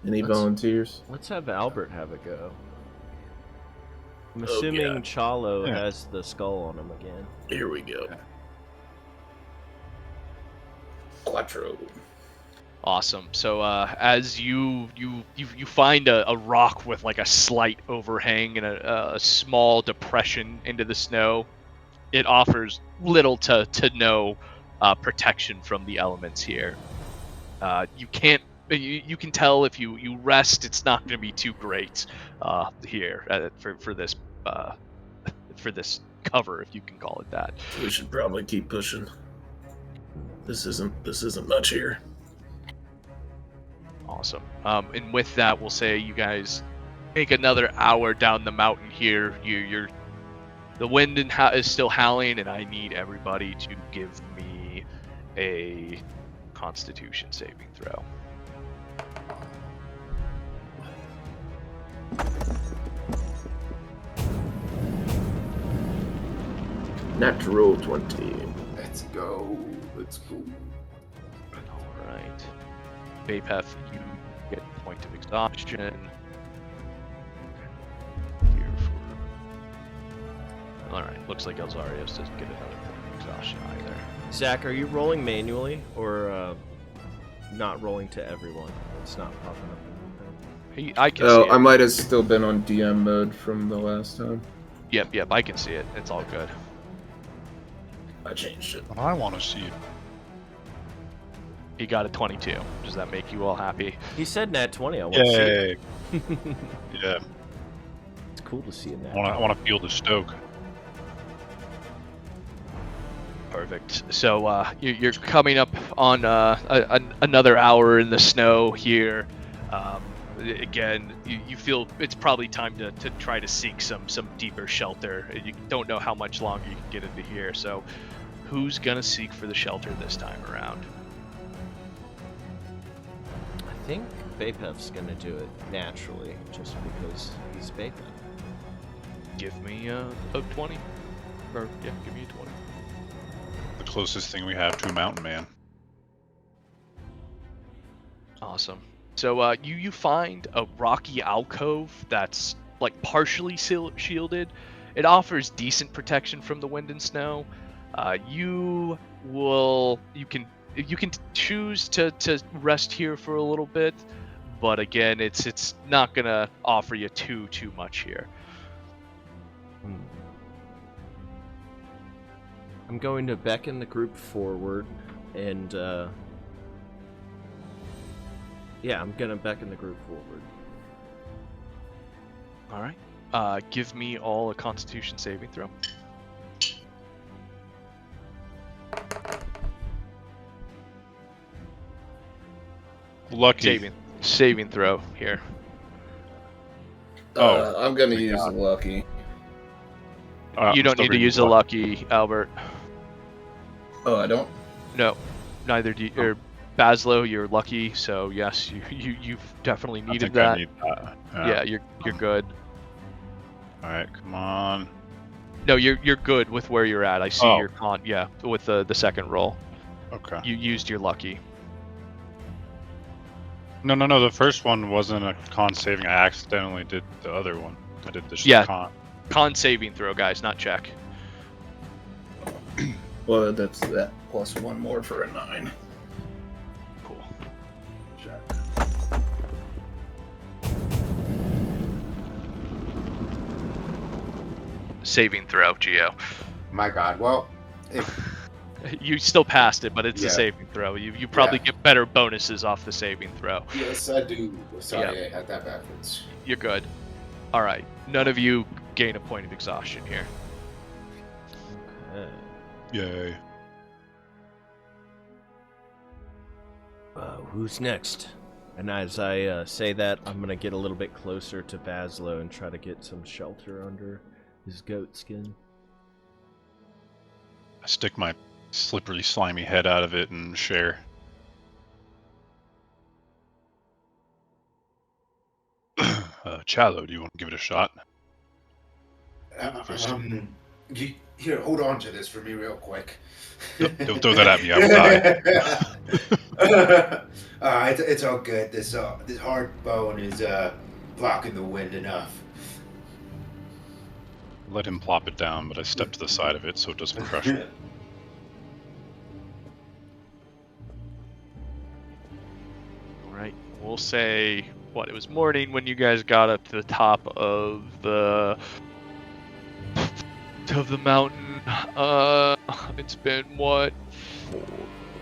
Speaker 4: Any volunteers?
Speaker 2: Let's have Albert have a go. I'm assuming Chalo has the skull on him again.
Speaker 4: Here we go. Quattro.
Speaker 1: Awesome. So as you find a rock with like a slight overhang and a small depression into the snow, it offers little to no protection from the elements here. You can tell if you rest, it's not going to be too great here for this cover, if you can call it that.
Speaker 4: We should probably keep pushing. This isn't much here.
Speaker 1: Awesome. And with that, we'll say you guys make another hour down the mountain here. The wind is still howling, and I need everybody to give me a Constitution saving throw.
Speaker 4: Natural 20.
Speaker 6: Let's go.
Speaker 1: All right. Bapef, you get a point of exhaustion. Alright, looks like Elzeiros doesn't get another point of exhaustion either.
Speaker 2: Zack, are you rolling manually or not rolling to everyone? It's not popping up.
Speaker 1: I can see it.
Speaker 4: I might have still been on DM mode from the last time.
Speaker 1: Yep, I can see it. It's all good.
Speaker 4: I changed it.
Speaker 3: I want to see it.
Speaker 1: He got a 22. Does that make you all happy?
Speaker 2: He said nat 20. I want to see it.
Speaker 3: Yeah.
Speaker 2: It's cool to see a nat.
Speaker 3: I want to feel the stoke.
Speaker 1: Perfect. So you're coming up on another hour in the snow here. Again, you feel it's probably time to try to seek some deeper shelter. You don't know how much longer you can get into here. So who's going to seek for the shelter this time around?
Speaker 2: I think Bapef's gonna do it naturally, just because he's Bapef.
Speaker 1: Give me a 20. Or, yeah, give me a 20.
Speaker 3: The closest thing we have to a mountain man.
Speaker 1: Awesome. So you find a rocky alcove that's like partially shielded. It offers decent protection from the wind and snow. You can choose to rest here for a little bit, but again, it's not gonna offer you too much here.
Speaker 2: I'm going to beckon the group forward, and yeah, I'm gonna beckon the group forward.
Speaker 1: All right. Give me all a Constitution saving throw.
Speaker 3: Lucky.
Speaker 1: Saving throw here.
Speaker 4: I'm gonna use lucky.
Speaker 1: You don't need to use a lucky, Albert.
Speaker 4: Oh, I don't?
Speaker 1: No, neither do you. Or Bazzlo, you're lucky, so yes, you've definitely needed that.
Speaker 3: I need that.
Speaker 1: Yeah, you're good.
Speaker 3: All right, come on.
Speaker 1: No, you're good with where you're at. I see your with the second roll.
Speaker 3: Okay.
Speaker 1: You used your lucky.
Speaker 3: No. The first one wasn't a con saving. I accidentally did the other one. I did the con.
Speaker 1: Con saving throw, guys, not check.
Speaker 4: Well, that's that plus one more for a 9.
Speaker 1: Cool. Saving throw, Geo.
Speaker 6: My God. Well, if
Speaker 1: You still passed it, but it's a
Speaker 6: Yeah.
Speaker 1: saving throw. You probably get better bonuses off the saving throw.
Speaker 6: yes, I do. Sorry, I had that backwards.
Speaker 1: You're good. All right. None of you gain a point of exhaustion here.
Speaker 2: Okay.
Speaker 3: Yay.
Speaker 2: Who's next? And as I say that, I'm gonna get a little bit closer to Bazzlo and try to get some shelter under his goat skin.
Speaker 3: I stick my slippery, slimy head out of it and share. Chalo, do you want to give it a shot?
Speaker 6: Here, hold on to this for me real quick.
Speaker 3: Don't throw that at me, I will die.
Speaker 6: It's all good. This hard bone is blocking the wind enough.
Speaker 3: Let him plop it down, but I step to the side of it so it doesn't crush me.
Speaker 1: All right. We'll say it was morning when you guys got up to the top of the mountain. It's been we'll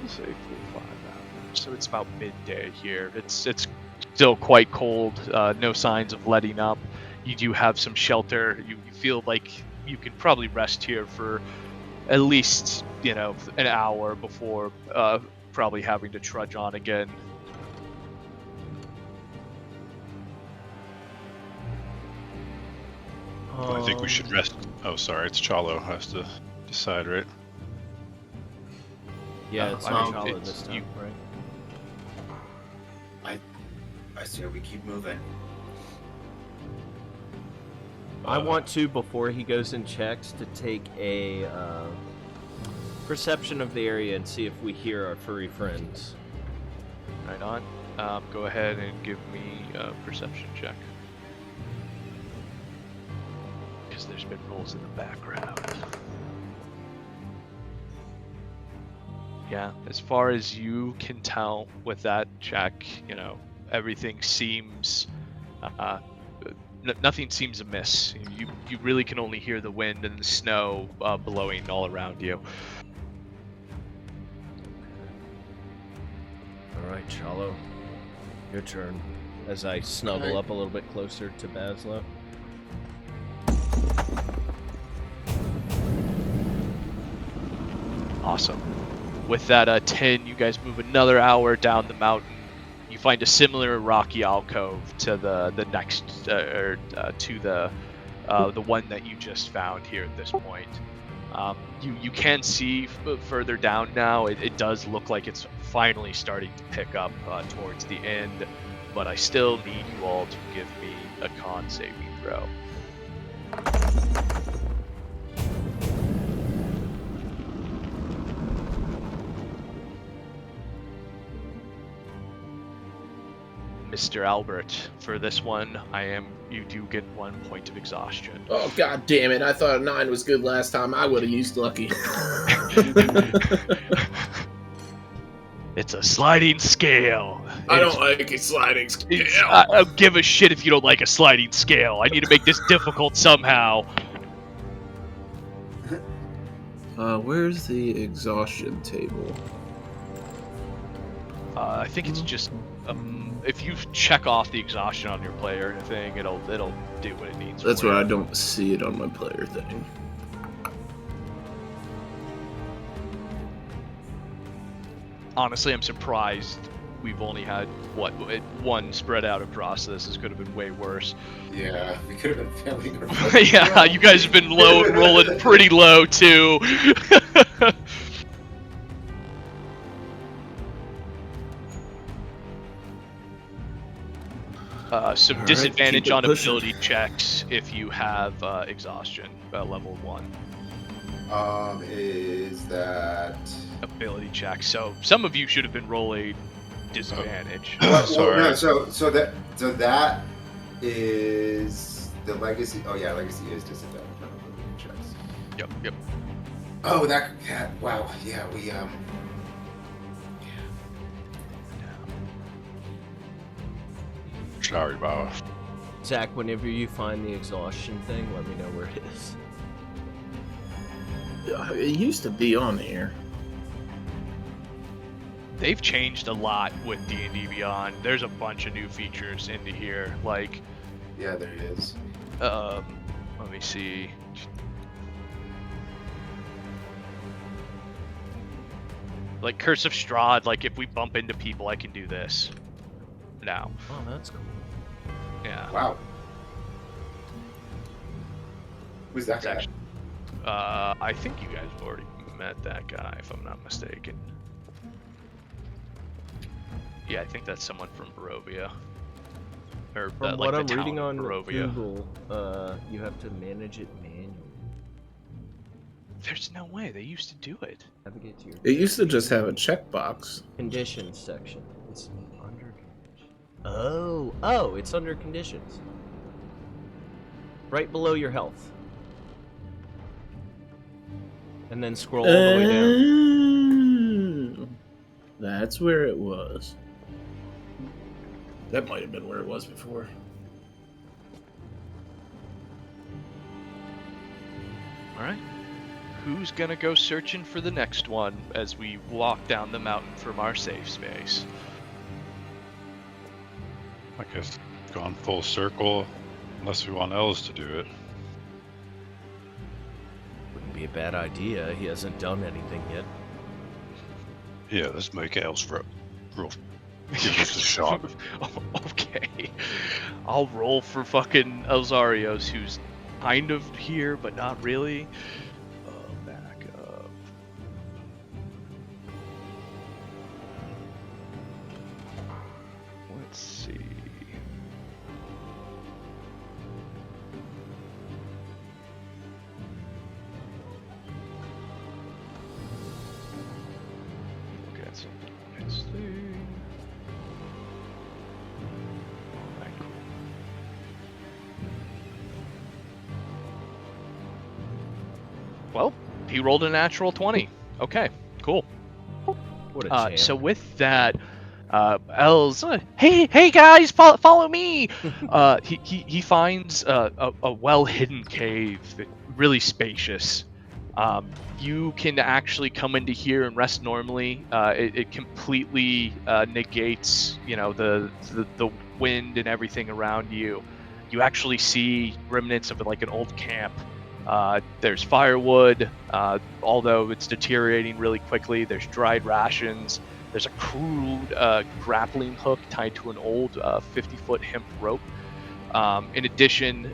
Speaker 1: say 4 or 5 hours. So it's about midday here. It's still quite cold. No signs of letting up. You do have some shelter. You feel like you can probably rest here for at least an hour before probably having to trudge on again.
Speaker 3: I think we should rest. Oh, sorry, it's Chalo has to decide, right?
Speaker 2: Yeah, it's
Speaker 1: I mean,
Speaker 2: Chalo
Speaker 1: it's
Speaker 2: this time,
Speaker 1: you-
Speaker 2: right?
Speaker 6: I say we keep moving.
Speaker 2: I want to, before he goes and checks, to take a perception of the area and see if we hear our furry friends.
Speaker 1: Right on. Go ahead and give me a perception check. Because there's been rolls in the background. Yeah, as far as you can tell with that check, everything seems... nothing seems amiss. You really can only hear the wind and the snow blowing all around you.
Speaker 2: Alright, Chalo. Your turn. As I snuggle up a little bit closer to Bazzlo.
Speaker 1: Awesome. With that 10, you guys move another hour down the mountain. You find a similar rocky alcove to the next, to the one that you just found here at this point. You can see further down now. It does look like it's finally starting to pick up towards the end, but I still need you all to give me a con saving throw. Mr. Albert, for this one, you do get 1 point of exhaustion.
Speaker 4: Oh, god damn it. I thought a 9 was good last time. I would have used lucky.
Speaker 1: It's a sliding scale.
Speaker 4: I don't like a sliding scale.
Speaker 1: I don't give a shit if you don't like a sliding scale. I need to make this difficult somehow.
Speaker 4: Where's the exhaustion table?
Speaker 1: I think it's just if you check off the exhaustion on your player thing, it'll do what it needs.
Speaker 4: That's why I don't see it on my player thing.
Speaker 1: Honestly, I'm surprised we've only had one spread out across this. This could have been way worse.
Speaker 6: Yeah, we could have been failing.
Speaker 1: Yeah, you guys have been rolling pretty low too. Some
Speaker 4: All right,
Speaker 1: disadvantage
Speaker 4: keep it
Speaker 1: on
Speaker 4: pushing.
Speaker 1: ability checks if you have exhaustion, level 1.
Speaker 6: Is that...
Speaker 1: Ability check. So some of you should have been rolling disadvantage.
Speaker 3: Sorry.
Speaker 6: No, so that is the legacy. Oh yeah, legacy is disadvantage on ability checks.
Speaker 1: Yep.
Speaker 6: Oh, wow. Yeah, we
Speaker 3: Sorry, Bauer.
Speaker 2: Zack, whenever you find the exhaustion thing, let me know where it is.
Speaker 4: It used to be on here.
Speaker 1: They've changed a lot with D&D Beyond. There's a bunch of new features into here. Like,
Speaker 6: yeah, there is.
Speaker 1: let me see. Like Curse of Strahd, like if we bump into people, I can do this. Now.
Speaker 2: Oh, that's cool.
Speaker 1: Yeah.
Speaker 6: Wow. Who's that
Speaker 1: It's
Speaker 6: guy?
Speaker 1: actually- I think you guys have already met that guy, if I'm not mistaken. Yeah, I think that's someone from Barovia. Or
Speaker 2: From
Speaker 1: like
Speaker 2: what
Speaker 1: the
Speaker 2: I'm
Speaker 1: town
Speaker 2: reading
Speaker 1: of
Speaker 2: on
Speaker 1: Barovia.
Speaker 2: Google, you have to manage it manually.
Speaker 1: There's no way they used to do it.
Speaker 2: Navigate to your
Speaker 4: It used to just have a checkbox.
Speaker 2: conditions section. It's under conditions. Oh, it's under conditions. Right below your health. And then scroll all the way down.
Speaker 4: Oh, that's where it was. That might have been where it was before.
Speaker 1: All right. Who's gonna go searching for the next one as we walk down the mountain from our safe space?
Speaker 3: I guess gone full circle, unless we want Els to do it.
Speaker 2: Wouldn't be a bad idea. He hasn't done anything yet.
Speaker 3: Yeah, let's make Els real. Give us a shot.
Speaker 1: Okay. I'll roll for fucking Elzeiros, who's kind of here, but not really. Back up. Let's see. Look at something. Let's see. Alright, cool. Well, he rolled a natural 20. Okay, cool.
Speaker 2: What a champ.
Speaker 1: So with that, Els, hey guys, follow me. He finds a well-hidden cave, really spacious. You can actually come into here and rest normally. It completely negates, the wind and everything around you. You actually see remnants of like an old camp. There's firewood, although it's deteriorating really quickly. There's dried rations. There's a crude grappling hook tied to an old 50-foot hemp rope. In addition,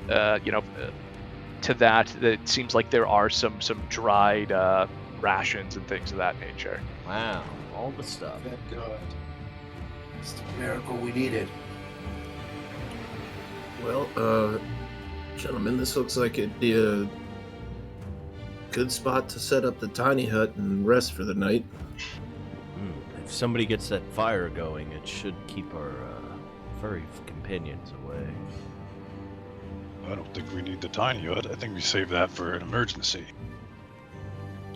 Speaker 1: to that, it seems like there are some dried rations and things of that nature.
Speaker 2: Wow, all the stuff.
Speaker 6: Thank God. It's the miracle we needed.
Speaker 4: Well, Gentlemen, this looks like it'd be a good spot to set up the tiny hut and rest for the night.
Speaker 2: If somebody gets that fire going, it should keep our furry companions away.
Speaker 3: I don't think we need the tiny hut. I think we save that for an emergency.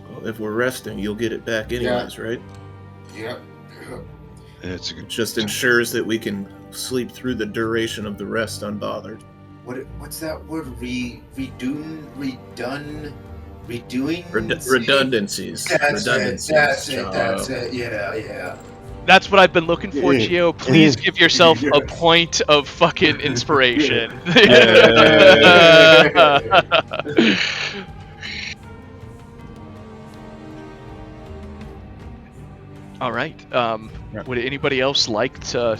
Speaker 4: Well, if we're resting, you'll get it back anyways, right?
Speaker 6: Yep.
Speaker 3: It's a
Speaker 4: It
Speaker 3: good.
Speaker 4: just ensures that we can sleep through the duration of the rest unbothered.
Speaker 5: What's that word? Redoing?
Speaker 4: Redundancies.
Speaker 5: That's
Speaker 4: Redundancies.
Speaker 5: it. Yeah.
Speaker 1: That's what I've been looking for, Geo. Please give yourself a point of fucking inspiration. All right. Would anybody else like to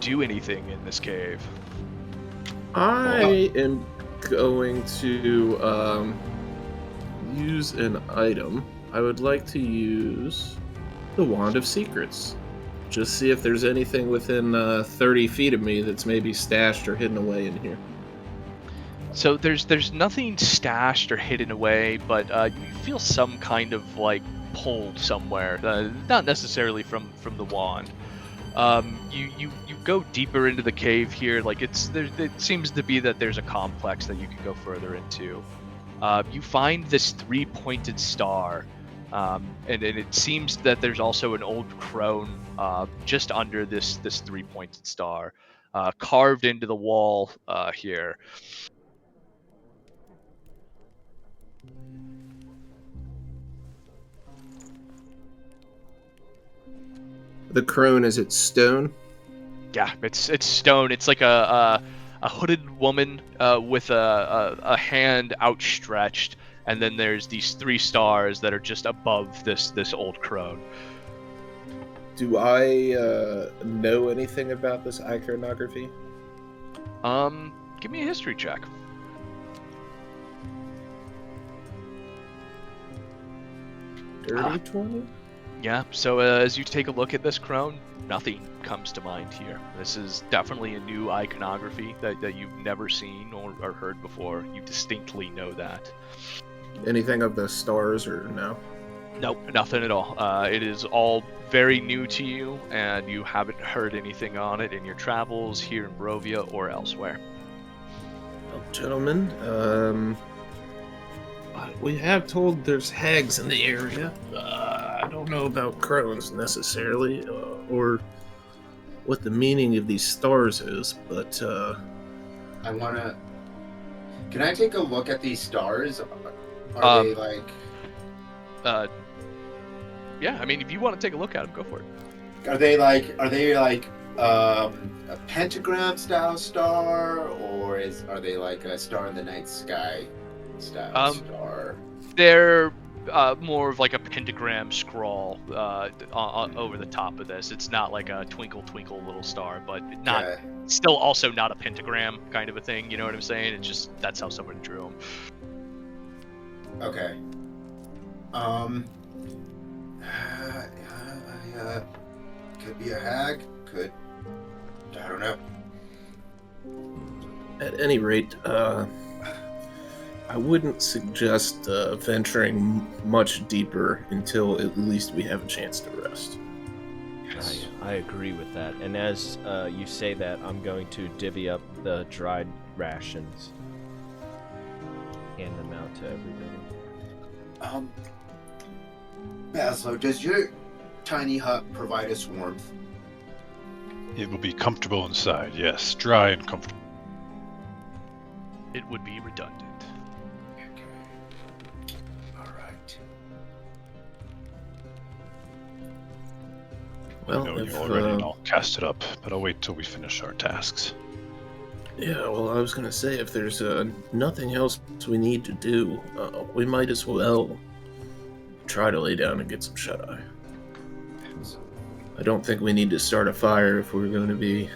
Speaker 1: do anything in this cave?
Speaker 4: I am going to use an item. I would like to use the Wand of Secrets. Just see if there's anything within 30 feet of me that's maybe stashed or hidden away in here.
Speaker 1: So there's nothing stashed or hidden away, but you feel some kind of like pull somewhere. Not necessarily from the wand. You go deeper into the cave here. Like it seems to be that there's a complex that you can go further into. You find this 3-pointed star, and it seems that there's also an old crone just under this 3-pointed star, carved into the wall here.
Speaker 4: The crone, is it stone?
Speaker 1: Yeah, it's stone. It's like a hooded woman with a hand outstretched, and then there's these 3 stars that are just above this old crone.
Speaker 4: Do I know anything about this iconography?
Speaker 1: Give me a history check.
Speaker 4: Dirty 20?
Speaker 1: Yeah, so as you take a look at this crone, nothing comes to mind here. This is definitely a new iconography that you've never seen or heard before. You distinctly know that.
Speaker 4: Anything of the stars or no?
Speaker 1: Nope, nothing at all. It is all very new to you, and you haven't heard anything on it in your travels here in Barovia or elsewhere.
Speaker 4: Well, gentlemen, we have told there's hags in the area. I don't know about crones necessarily, or what the meaning of these stars is, but
Speaker 6: Can I take a look at these stars? Are they like?
Speaker 1: Yeah, I mean, if you want to take a look at them, go for it.
Speaker 6: Are they like a pentagram style star, or are they like a star in the night sky style star?
Speaker 1: They're more of like a pentagram scrawl over the top of this. It's not like a twinkle twinkle little star, but still also not a pentagram kind of a thing. You know what I'm saying? It's just that's how someone drew them.
Speaker 6: Okay. Could be a hag. Could. I don't know.
Speaker 4: at any rate, I wouldn't suggest venturing much deeper until at least we have a chance to rest.
Speaker 6: Yes.
Speaker 2: I agree with that. And as you say that, I'm going to divvy up the dried rations. Hand them out to everybody.
Speaker 6: Bazzlo, does your tiny hut provide us warmth?
Speaker 3: It will be comfortable inside, yes. Dry and comfortable.
Speaker 1: It would be redundant.
Speaker 6: Okay. Alright.
Speaker 4: Well,
Speaker 3: I know
Speaker 4: if,
Speaker 3: you already, and I'll cast it up, but I'll wait till we finish our tasks.
Speaker 4: yeah, well, I was gonna say, if there's nothing else we need to do, we might as well try to lay down and get some shut-eye. I don't think we need to start a fire if we're going to be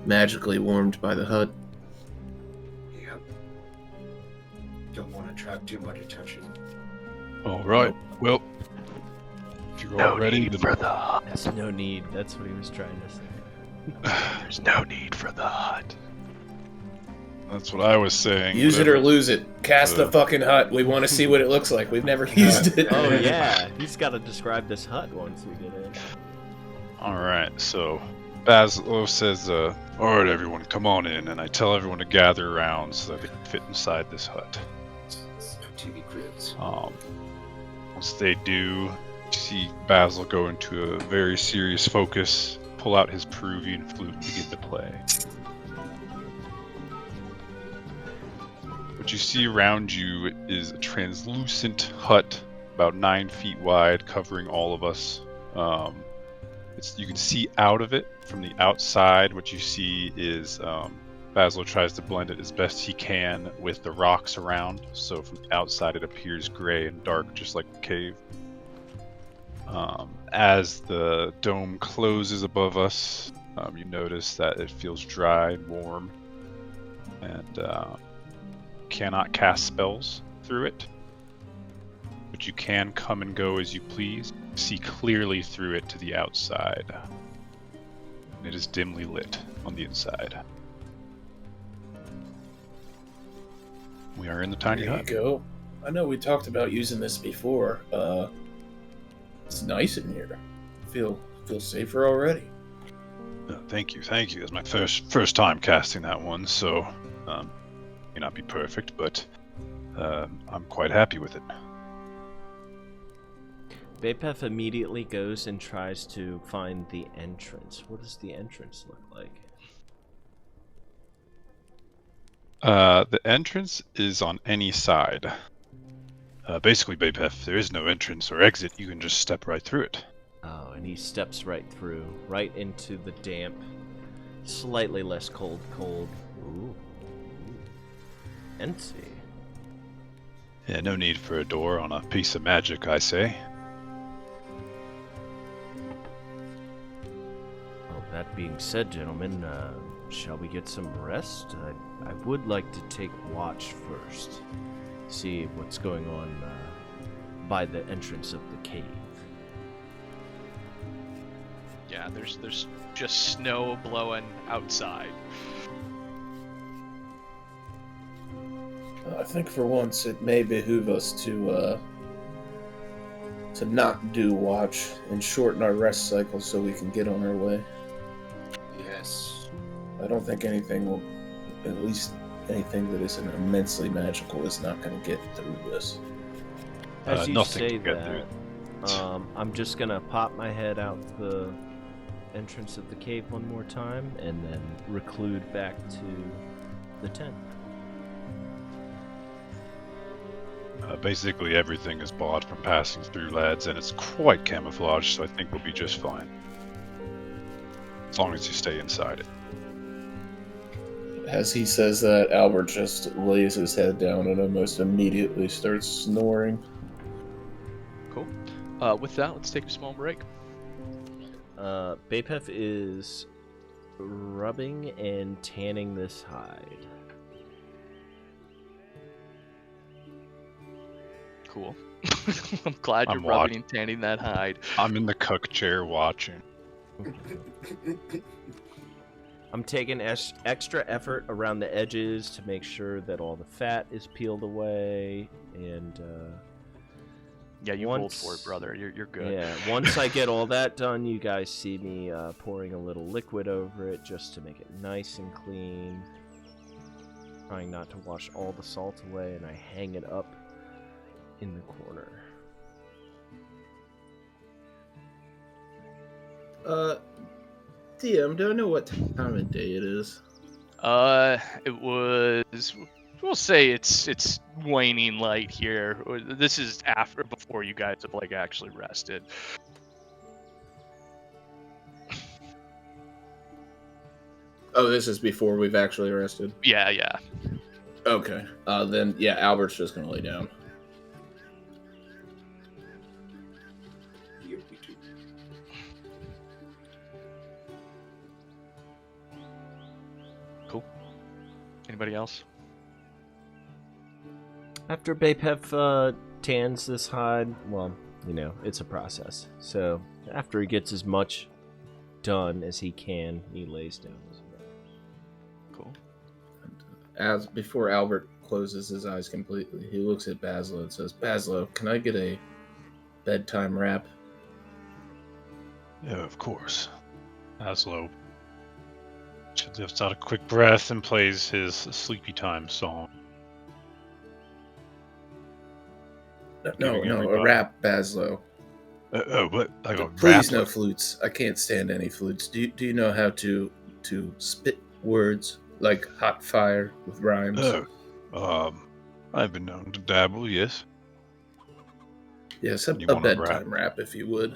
Speaker 4: magically warmed by the hut.
Speaker 6: Yep. Don't want to attract too much attention.
Speaker 3: All right. Well, if you're all ready, then...
Speaker 1: for the hut.
Speaker 2: There's no need. That's what he was trying to say.
Speaker 1: There's no need for the hut.
Speaker 3: That's what I was saying.
Speaker 4: Use it or lose it. Cast the fucking hut. We want to see what it looks like. We've never used it.
Speaker 2: Oh yeah, he's got to describe this hut once we get in.
Speaker 3: Alright, so Bazzlo says, alright everyone, come on in, and I tell everyone to gather around so that they can fit inside this hut.
Speaker 6: TV cribs.
Speaker 3: Once they do, you see Bazzlo go into a very serious focus, pull out his Peruvian flute and begin to play. What you see around you is a translucent hut, about 9 feet wide, covering all of us. You can see out of it from the outside. What you see is Bazzlo tries to blend it as best he can with the rocks around. So from the outside it appears gray and dark, just like the cave. As the dome closes above us, you notice that it feels dry and warm, and cannot cast spells through it. But you can come and go as you please. See clearly through it to the outside. It is dimly lit on the inside. We are in the tiny hut.
Speaker 4: There you go. I know we talked about using this before. It's nice in here. Feel safer already.
Speaker 3: Thank you. It's my first time casting that one, so may not be perfect, but I'm quite happy with it.
Speaker 2: Bapef immediately goes and tries to find the entrance. What does the entrance look like?
Speaker 3: The entrance is on any side. Basically, Bapef, there is no entrance or exit. You can just step right through it.
Speaker 2: Oh, and he steps right through, right into the damp, slightly less cold. Ooh. Empty.
Speaker 3: Yeah, no need for a door on a piece of magic, I say.
Speaker 2: Well, that being said, gentlemen, shall we get some rest? I would like to take watch first. See what's going on by the entrance of the cave.
Speaker 1: Yeah, there's just snow blowing outside.
Speaker 4: I think for once it may behoove us to not do watch and shorten our rest cycle so we can get on our way.
Speaker 6: Yes.
Speaker 4: I don't think anything will, at least anything that isn't immensely magical, is not going to get through this.
Speaker 2: As you
Speaker 3: nothing
Speaker 2: say
Speaker 3: to get through.
Speaker 2: that, I'm just gonna pop my head out the entrance of the cave one more time and then reclude back to the tent.
Speaker 3: Basically everything is bought from passing through, lads, and it's quite camouflaged, so I think we'll be just fine. As long as you stay inside it.
Speaker 4: As he says that, Albert just lays his head down and almost immediately starts snoring.
Speaker 1: Cool. With that, let's take a small break.
Speaker 2: Bapef is rubbing and tanning this hide.
Speaker 1: Cool. I'm glad you're
Speaker 3: I'm
Speaker 1: rubbing and tanning that hide.
Speaker 3: I'm in the cook chair watching.
Speaker 2: I'm taking extra effort around the edges to make sure that all the fat is peeled away, and
Speaker 1: Yeah, you rolled for it, brother. You're good.
Speaker 2: yeah, once I get all that done, you guys see me pouring a little liquid over it just to make it nice and clean. Trying not to wash all the salt away, and I hang it up in the corner.
Speaker 4: DM, do I know what time of day it is?
Speaker 1: It was. We'll say it's waning light here. This is before you guys have actually rested.
Speaker 4: Oh, this is before we've actually rested?
Speaker 1: Yeah.
Speaker 4: Okay. Then, yeah, Albert's just gonna lay down.
Speaker 6: Yep, me too.
Speaker 1: Cool. Anybody else?
Speaker 2: After Bapef tans this hide, well, it's a process. So after he gets as much done as he can, he lays down his bed.
Speaker 1: Cool.
Speaker 4: as before Albert closes his eyes completely, he looks at Bazzlo and says, "Bazzlo, can I get a bedtime rap?"
Speaker 3: Yeah, of course. Bazzlo lifts out a quick breath and plays his sleepy time song.
Speaker 4: No,
Speaker 3: Giving
Speaker 4: a
Speaker 3: everybody-
Speaker 4: rap, Bazzlo.
Speaker 3: What? Like a
Speaker 4: Please,
Speaker 3: rap?
Speaker 4: no flutes. I can't stand any flutes. Do you know how to spit words like hot fire with rhymes?
Speaker 3: I've been known to dabble, yes.
Speaker 4: Yes,
Speaker 3: You
Speaker 4: a
Speaker 3: want a
Speaker 4: bedtime rap, if you would.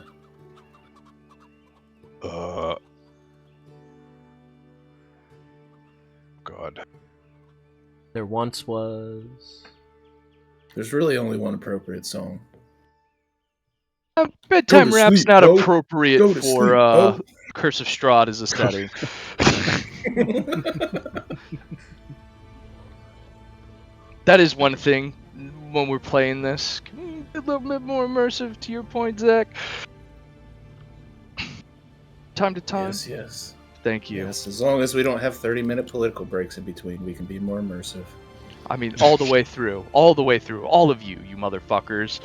Speaker 3: God.
Speaker 2: There once was.
Speaker 4: There's really only one appropriate song.
Speaker 1: Bedtime
Speaker 4: to
Speaker 1: rap's
Speaker 4: sleep,
Speaker 1: not
Speaker 4: Bo.
Speaker 1: appropriate
Speaker 4: Go to
Speaker 1: for
Speaker 4: sleep, Bo.
Speaker 1: Curse of Strahd as a setting. That is one thing when we're playing this. Can we be a little bit more immersive, to your point, Zack? Time to time.
Speaker 4: Yes.
Speaker 1: Thank you.
Speaker 4: Yes, as long as we don't have 30-minute political breaks in between, we can be more immersive.
Speaker 1: I mean, all the way through. All the way through. All of you motherfuckers.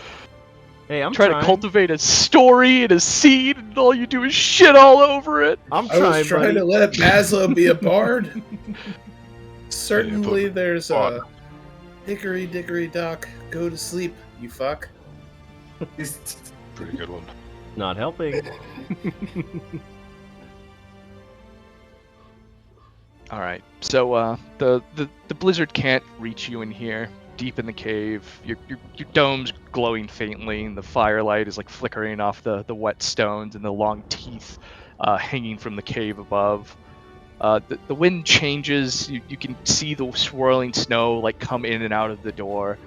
Speaker 2: Hey, I'm
Speaker 1: trying to cultivate a story and a scene, and all you do is shit all over it.
Speaker 2: I
Speaker 4: was trying
Speaker 2: buddy.
Speaker 4: to let Bazzlo be a bard. Certainly there's a hickory dickory dock. Go to sleep, you fuck.
Speaker 3: Pretty good one.
Speaker 2: Not helping.
Speaker 1: All right. So the blizzard can't reach you in here, deep in the cave. Your dome's glowing faintly, and the firelight is like flickering off the wet stones and the long teeth hanging from the cave above. The wind changes. You can see the swirling snow like come in and out of the door.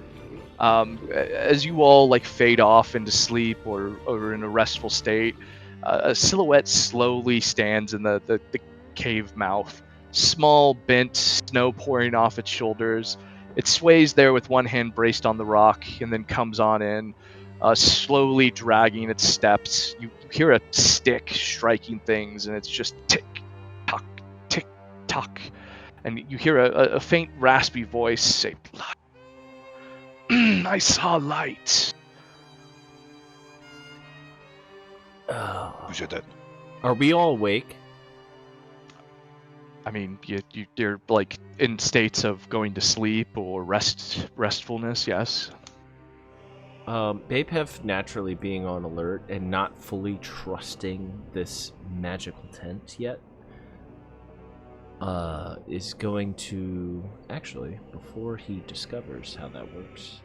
Speaker 1: As you all like fade off into sleep or in a restful state, a silhouette slowly stands in the cave mouth. Small, bent, snow pouring off its shoulders. It sways there with one hand braced on the rock and then comes on in, slowly dragging its steps. You hear a stick striking things, and it's just tick-tock, tick-tock. And you hear a faint, raspy voice say, I saw light.
Speaker 3: Who said that?
Speaker 2: Are we all awake?
Speaker 1: I mean, you're like in states of going to sleep or restfulness, yes.
Speaker 2: Bapef naturally being on alert and not fully trusting this magical tent yet, is going to actually, before he discovers how that works.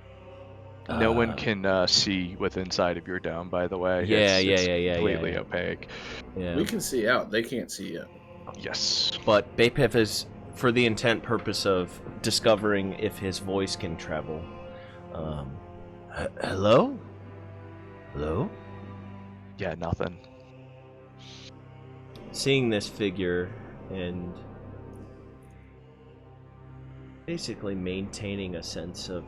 Speaker 1: No one can see what's inside of your dome, by the way.
Speaker 2: Yeah,
Speaker 1: it's completely opaque.
Speaker 2: Yeah.
Speaker 4: We can see out. They can't see yet.
Speaker 1: Yes.
Speaker 2: But Bapef is for the intent purpose of discovering if his voice can travel. Hello? Hello?
Speaker 1: Yeah, nothing.
Speaker 2: Seeing this figure and basically maintaining a sense of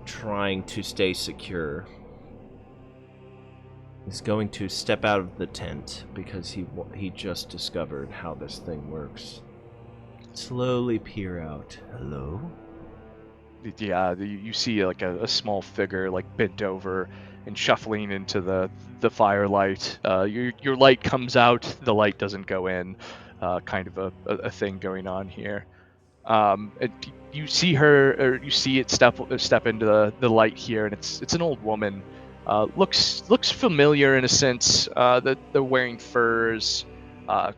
Speaker 2: trying to stay secure, is going to step out of the tent because he just discovered how this thing works. Slowly peer out. Hello?
Speaker 1: Yeah, you see like a small figure like bent over and shuffling into the firelight. Your light comes out, the light doesn't go in. Kind of a thing going on here. You see her, or you see it step into the light here, and it's an old woman. Looks familiar in a sense. That they're wearing furs,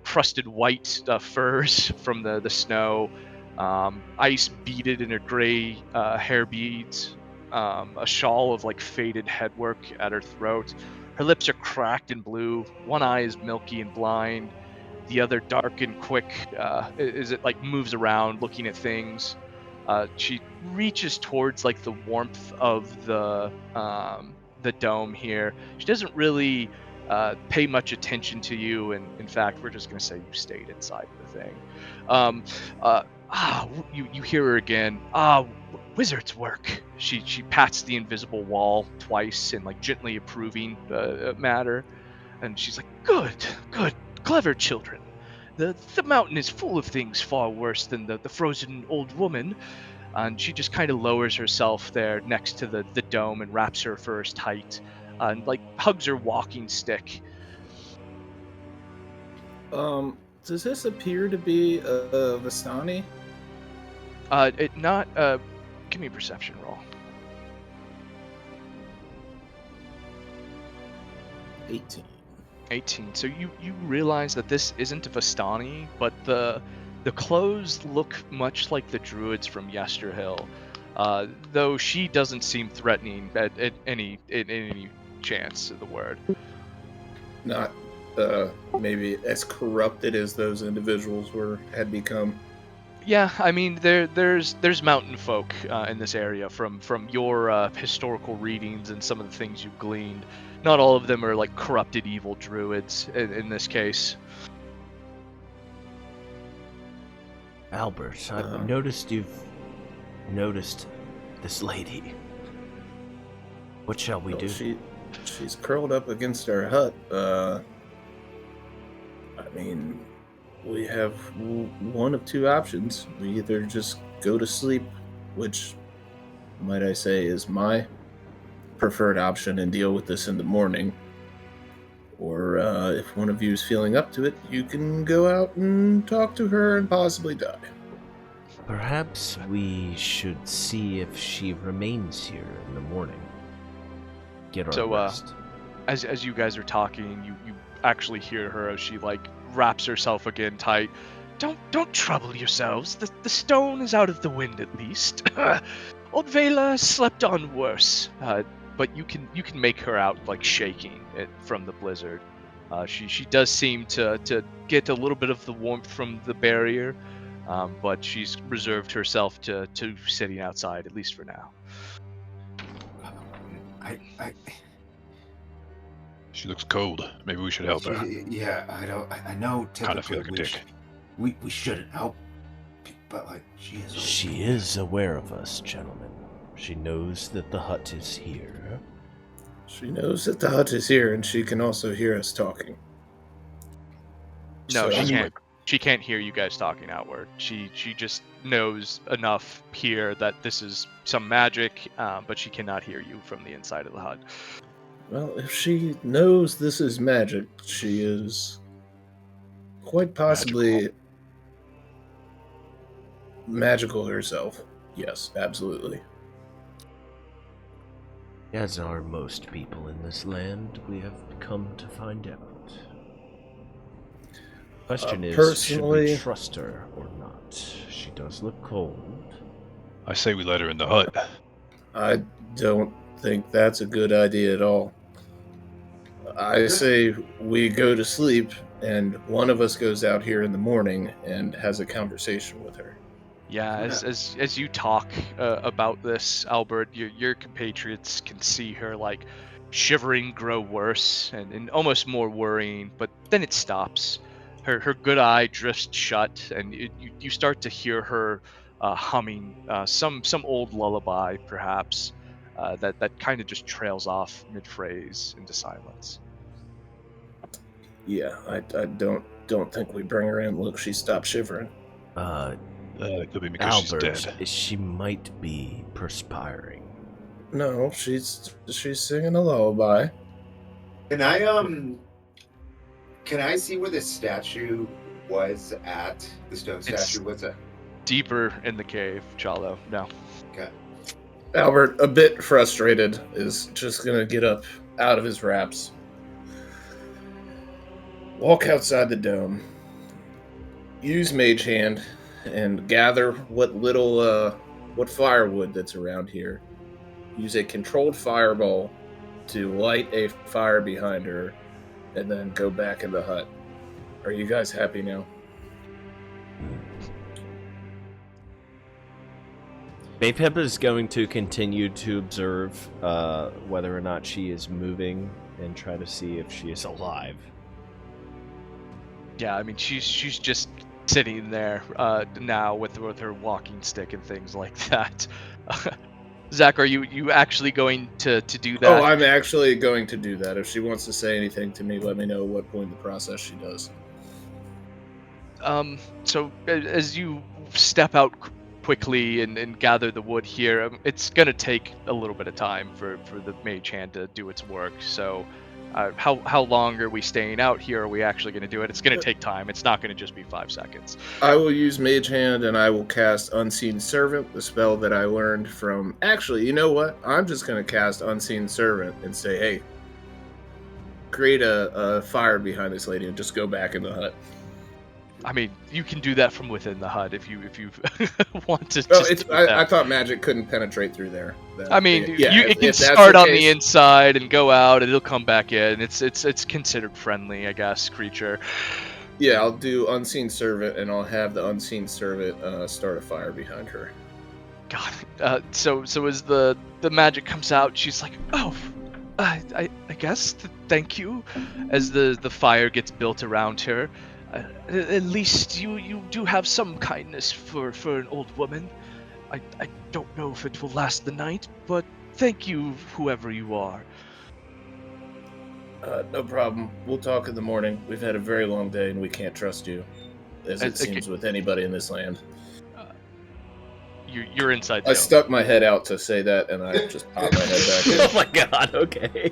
Speaker 1: crusted white furs from the snow, ice beaded in her gray hair beads, a shawl of like faded headwork at her throat. Her lips are cracked and blue. One eye is milky and blind. The other dark and quick as it like moves around looking at things. She reaches towards like the warmth of the dome here. She doesn't really pay much attention to you, and in fact we're just going to say you stayed inside the thing. You hear her again. Wizard's work. She pats the invisible wall twice in like gently approving matter, and she's like, good, clever children. the mountain is full of things far worse than the frozen old woman. And she just kind of lowers herself there next to the dome and wraps her furs tight and like hugs her walking stick.
Speaker 4: Does this appear to be a Vistani?
Speaker 1: Give me a perception roll. 18. So you realize that this isn't a Vistani, but the clothes look much like the druids from Yesterhill, though she doesn't seem threatening at any chance of the word.
Speaker 4: Not maybe as corrupted as those individuals had become.
Speaker 1: Yeah, I mean there's mountain folk in this area from your historical readings and some of the things you've gleaned. Not all of them are like corrupted evil druids in this case.
Speaker 2: Albert, I've noticed you've noticed this lady. What shall we do?
Speaker 4: She's curled up against our hut. I mean, we have one of two options. We either just go to sleep, which, might I say, is my preferred option, and deal with this in the morning. Or if one of you is feeling up to it, you can go out and talk to her and possibly die.
Speaker 2: Perhaps we should see if she remains here in the morning. Get our rest.
Speaker 1: As you guys are talking, you actually hear her as she like wraps herself again tight. Don't trouble yourselves. The stone is out of the wind at least. Old Vela slept on worse. But you can make her out like shaking from the blizzard. She does seem to get a little bit of the warmth from the barrier, but she's reserved herself to sitting outside, at least for now.
Speaker 3: She looks cold. Maybe we should help her.
Speaker 6: Yeah, I know.
Speaker 3: Kind of feel like a dick.
Speaker 6: We shouldn't help, but like she is.
Speaker 2: She is aware of us, gentlemen. She knows that the hut is here.
Speaker 4: She knows that the hut is here, and she can also hear us talking.
Speaker 1: No, she can't. She can't hear you guys talking outward. She just knows enough here that this is some magic, but she cannot hear you from the inside of the hut.
Speaker 4: Well, if she knows this is magic, she is quite possibly magical herself. Yes, absolutely.
Speaker 2: As are most people in this land, we have come to find out. Question is, should we trust her or not? She does look cold.
Speaker 3: I say we let her in the hut.
Speaker 4: I don't think that's a good idea at all. I say we go to sleep, and one of us goes out here in the morning and has a conversation with her.
Speaker 1: Yeah, as you talk about this, Albert, your compatriots can see her like shivering grow worse and almost more worrying, but then it stops. Her good eye drifts shut, and you start to hear her humming some old lullaby, perhaps, that kind of just trails off mid-phrase into silence.
Speaker 4: Yeah, I don't think we bring her in. Look, she stopped shivering.
Speaker 3: Could be because
Speaker 2: Albert,
Speaker 3: she's dead.
Speaker 2: she might be perspiring.
Speaker 4: No, she's singing a lullaby.
Speaker 5: Can I see where the statue was at? The stone statue was at?
Speaker 1: Deeper in the cave, Chalo. No.
Speaker 5: Okay.
Speaker 4: Albert, a bit frustrated, is just gonna get up out of his wraps, walk outside the dome, use Mage Hand, and gather what firewood that's around here. Use a controlled fireball to light a fire behind her, and then go back in the hut. Are you guys happy now?
Speaker 2: Bapef is going to continue to observe whether or not she is moving and try to see if she is alive.
Speaker 1: Yeah, I mean she's just sitting there now with her walking stick and things like that. Zack, are you actually going to do that?
Speaker 4: Oh, I'm actually going to do that. If she wants to say anything to me, let me know what point in the process she does.
Speaker 1: So as you step out quickly and gather the wood here, it's gonna take a little bit of time for the mage hand to do its work. So, how long are we staying out here? Are we actually gonna do it? It's gonna take time. It's not gonna just be 5 seconds.
Speaker 4: I will use Mage Hand and I will cast Unseen Servant, the spell that I learned from. Actually, you know what? I'm just going to cast Unseen Servant and say, hey, create a fire behind this lady and just go back in the hut.
Speaker 1: I mean, you can do that from within the hut if you want to.
Speaker 4: Oh,
Speaker 1: just do
Speaker 4: I
Speaker 1: that.
Speaker 4: thought magic couldn't penetrate through there.
Speaker 1: I mean, it can
Speaker 4: if that's
Speaker 1: start
Speaker 4: the
Speaker 1: on the
Speaker 4: case-
Speaker 1: inside and go out, and it'll come back in. It's considered friendly, I guess, creature.
Speaker 4: Yeah, I'll do Unseen Servant, and I'll have the Unseen Servant start a fire behind her.
Speaker 1: God. So as the magic comes out, she's like, oh, I guess thank you. As the fire gets built around her, at least you do have some kindness for an old woman. I don't know if it will last the night, but thank you, whoever you are.
Speaker 4: No problem. We'll talk in the morning. We've had a very long day, and we can't trust you, as it seems with anybody in this land.
Speaker 1: You're inside.
Speaker 4: I stuck my head out to say that, and I just popped my head back in.
Speaker 2: Oh my god, okay.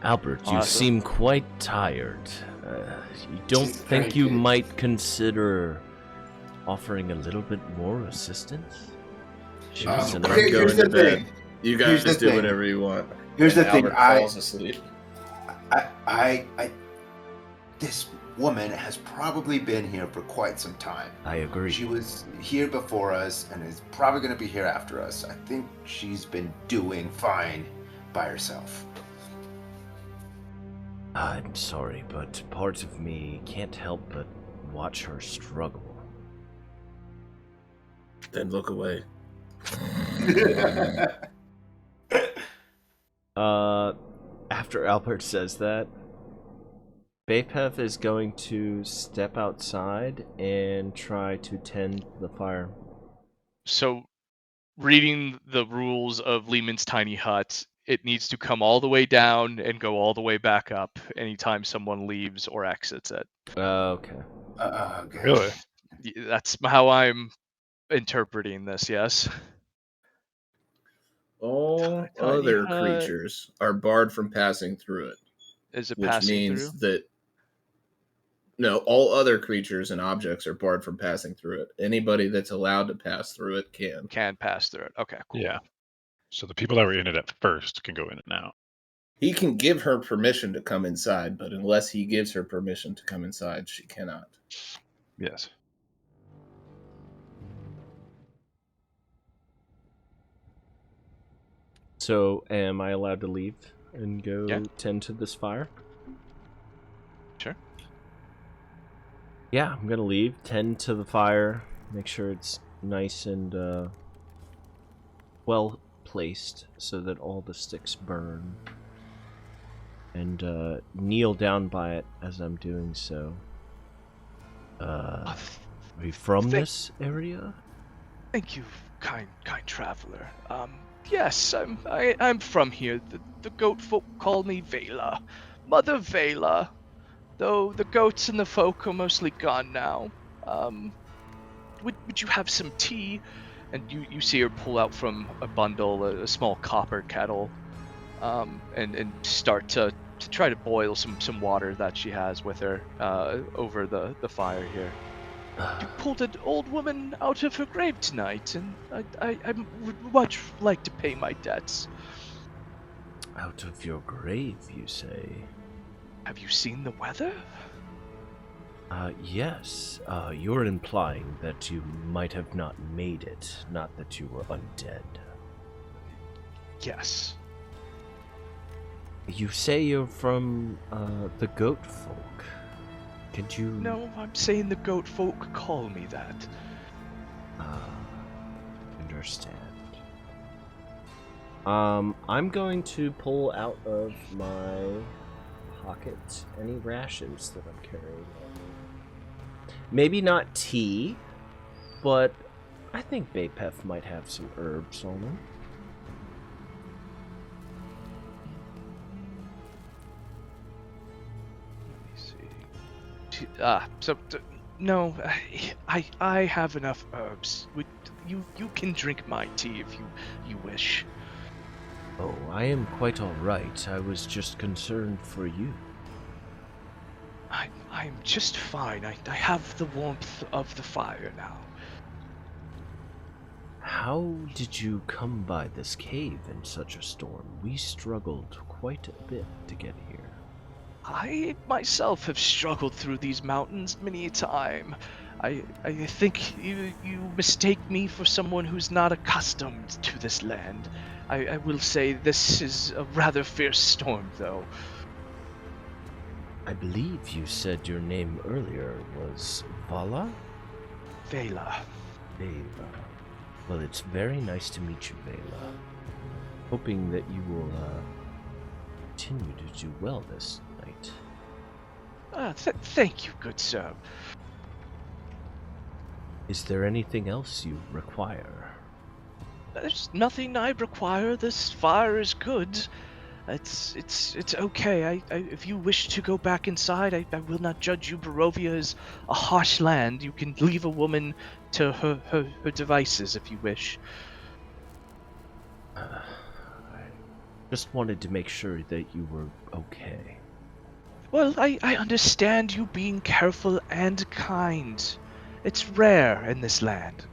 Speaker 2: Albert, you
Speaker 1: Awesome.
Speaker 2: seem quite tired. You don't
Speaker 6: She's
Speaker 2: think
Speaker 6: very
Speaker 2: you
Speaker 6: good.
Speaker 2: might consider offering a little bit more assistance? She was an
Speaker 4: I'm
Speaker 6: Okay,
Speaker 4: going
Speaker 6: here's
Speaker 4: to
Speaker 6: the
Speaker 4: bed.
Speaker 6: thing.
Speaker 4: You
Speaker 6: Here's
Speaker 4: guys
Speaker 6: the
Speaker 4: do
Speaker 6: thing.
Speaker 4: whatever you want.
Speaker 6: Here's
Speaker 4: And
Speaker 6: the thing.
Speaker 4: Albert falls asleep.
Speaker 6: I, this woman has probably been here for quite some time.
Speaker 2: I agree.
Speaker 6: She was here before us and is probably going to be here after us. I think she's been doing fine by herself.
Speaker 2: I'm sorry, but parts of me can't help but watch her struggle.
Speaker 4: Then look away.
Speaker 2: After Albert says that, Bapef is going to step outside and try to tend the fire.
Speaker 1: So, reading the rules of Lehman's tiny hut, it needs to come all the way down and go all the way back up anytime someone leaves or exits it.
Speaker 2: Okay.
Speaker 6: Okay.
Speaker 3: Really?
Speaker 1: That's how I'm interpreting this. Yes.
Speaker 4: All
Speaker 1: Tiny
Speaker 4: other
Speaker 1: hut.
Speaker 4: creatures are barred from passing through it,
Speaker 1: Is it
Speaker 4: which
Speaker 1: passing
Speaker 4: means
Speaker 1: through?
Speaker 4: that all other creatures and objects are barred from passing through it. Anybody that's allowed to pass through it can.
Speaker 1: Can pass through it. Okay. Cool.
Speaker 3: Yeah. So the people that were in it at first can go in it now.
Speaker 4: He can give her permission to come inside, but unless he gives her permission to come inside, she cannot.
Speaker 3: Yes.
Speaker 2: So, am I allowed to leave and go
Speaker 1: Yeah.
Speaker 2: tend to this fire?
Speaker 1: Sure.
Speaker 2: Yeah, I'm gonna leave, tend to the fire, make sure it's nice and well placed so that all the sticks burn, and kneel down by it as I'm doing so. Are you from
Speaker 1: Thank-
Speaker 2: this area?
Speaker 1: Thank you, kind traveler. Yes, I'm from here. The goat folk call me Vela, Mother Vela. Though the goats and the folk are mostly gone now. Would you have some tea? And you see her pull out from a bundle a small copper kettle, and start to try to boil some water that she has with her over the fire here. You pulled an old woman out of her grave tonight, and I would much like to pay my debts.
Speaker 2: Out of your grave, you say?
Speaker 1: Have you seen the weather?
Speaker 2: Yes. You're implying that you might have not made it, not that you were undead.
Speaker 1: Yes.
Speaker 2: You say you're from the goat folk. Could you?
Speaker 1: No, I'm saying the goat folk call me that.
Speaker 2: Understand. I'm going to pull out of my pocket any rations that I'm carrying. Maybe not tea, but I think Bapef might have some herbs on them.
Speaker 1: Let me see. No, I have enough herbs. You can drink my tea if you wish.
Speaker 2: Oh, I am quite all right. I was just concerned for you.
Speaker 1: I'm just fine. I have the warmth of the fire now.
Speaker 2: How did you come by this cave in such a storm? We struggled quite a bit to get here.
Speaker 1: I myself have struggled through these mountains many a time. I think you mistake me for someone who's not accustomed to this land. I will say this is a rather fierce storm, though.
Speaker 2: I believe you said your name earlier was Vala?
Speaker 1: Vela.
Speaker 2: Vela. Well, it's very nice to meet you, Vela. Hoping that you will continue to do well this night.
Speaker 1: Thank you, good sir.
Speaker 2: Is there anything else you require?
Speaker 1: There's nothing I require. This fire is good. It's okay. If you wish to go back inside, I will not judge you. Barovia is a harsh land. You can leave a woman to her devices if you wish.
Speaker 2: I just wanted to make sure that you were okay.
Speaker 1: Well, I understand you being careful and kind. It's rare in this land.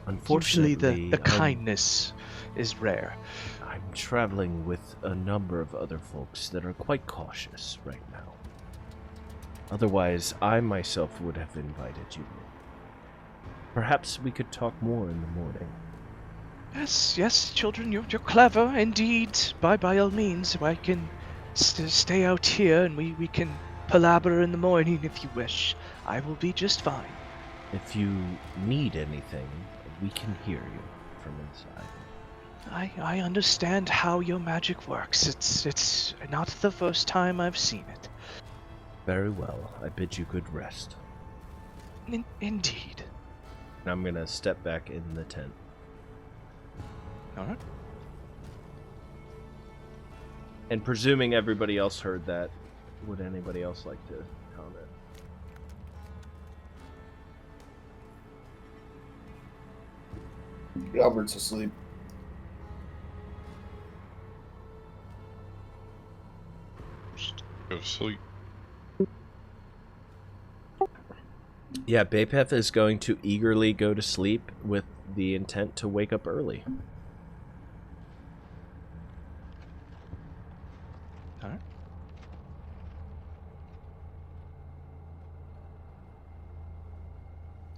Speaker 2: Unfortunately,
Speaker 1: Usually the kindness is rare.
Speaker 2: I'm traveling with a number of other folks that are quite cautious right now. Otherwise, I myself would have invited you. Perhaps we could talk more in the morning.
Speaker 1: Yes, children, you're clever indeed. By all means, I can stay out here and we can palaver in the morning if you wish. I will be just fine.
Speaker 2: If you need anything, we can hear you from inside.
Speaker 1: I understand how your magic works. It's not the first time I've seen it.
Speaker 2: Very well. I bid you good rest.
Speaker 1: Indeed.
Speaker 2: And I'm gonna step back in the tent.
Speaker 1: All right.
Speaker 2: And presuming everybody else heard that, would anybody else like to comment?
Speaker 4: Albert's asleep.
Speaker 3: Just go to sleep.
Speaker 2: Yeah, Bapef is going to eagerly go to sleep with the intent to wake up early.
Speaker 1: All right.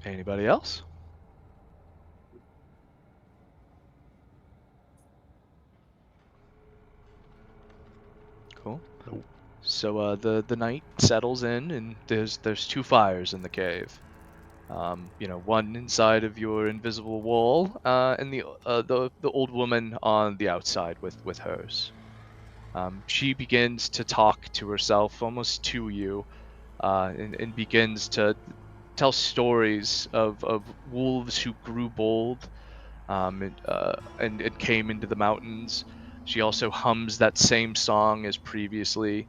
Speaker 1: Anybody else? Cool.
Speaker 3: Nope.
Speaker 1: So the night settles in, and there's two fires in the cave. One inside of your invisible wall, and the old woman on the outside with hers. She begins to talk to herself, almost to you, and begins to tell stories of wolves who grew bold, and came into the mountains. She also hums that same song as previously.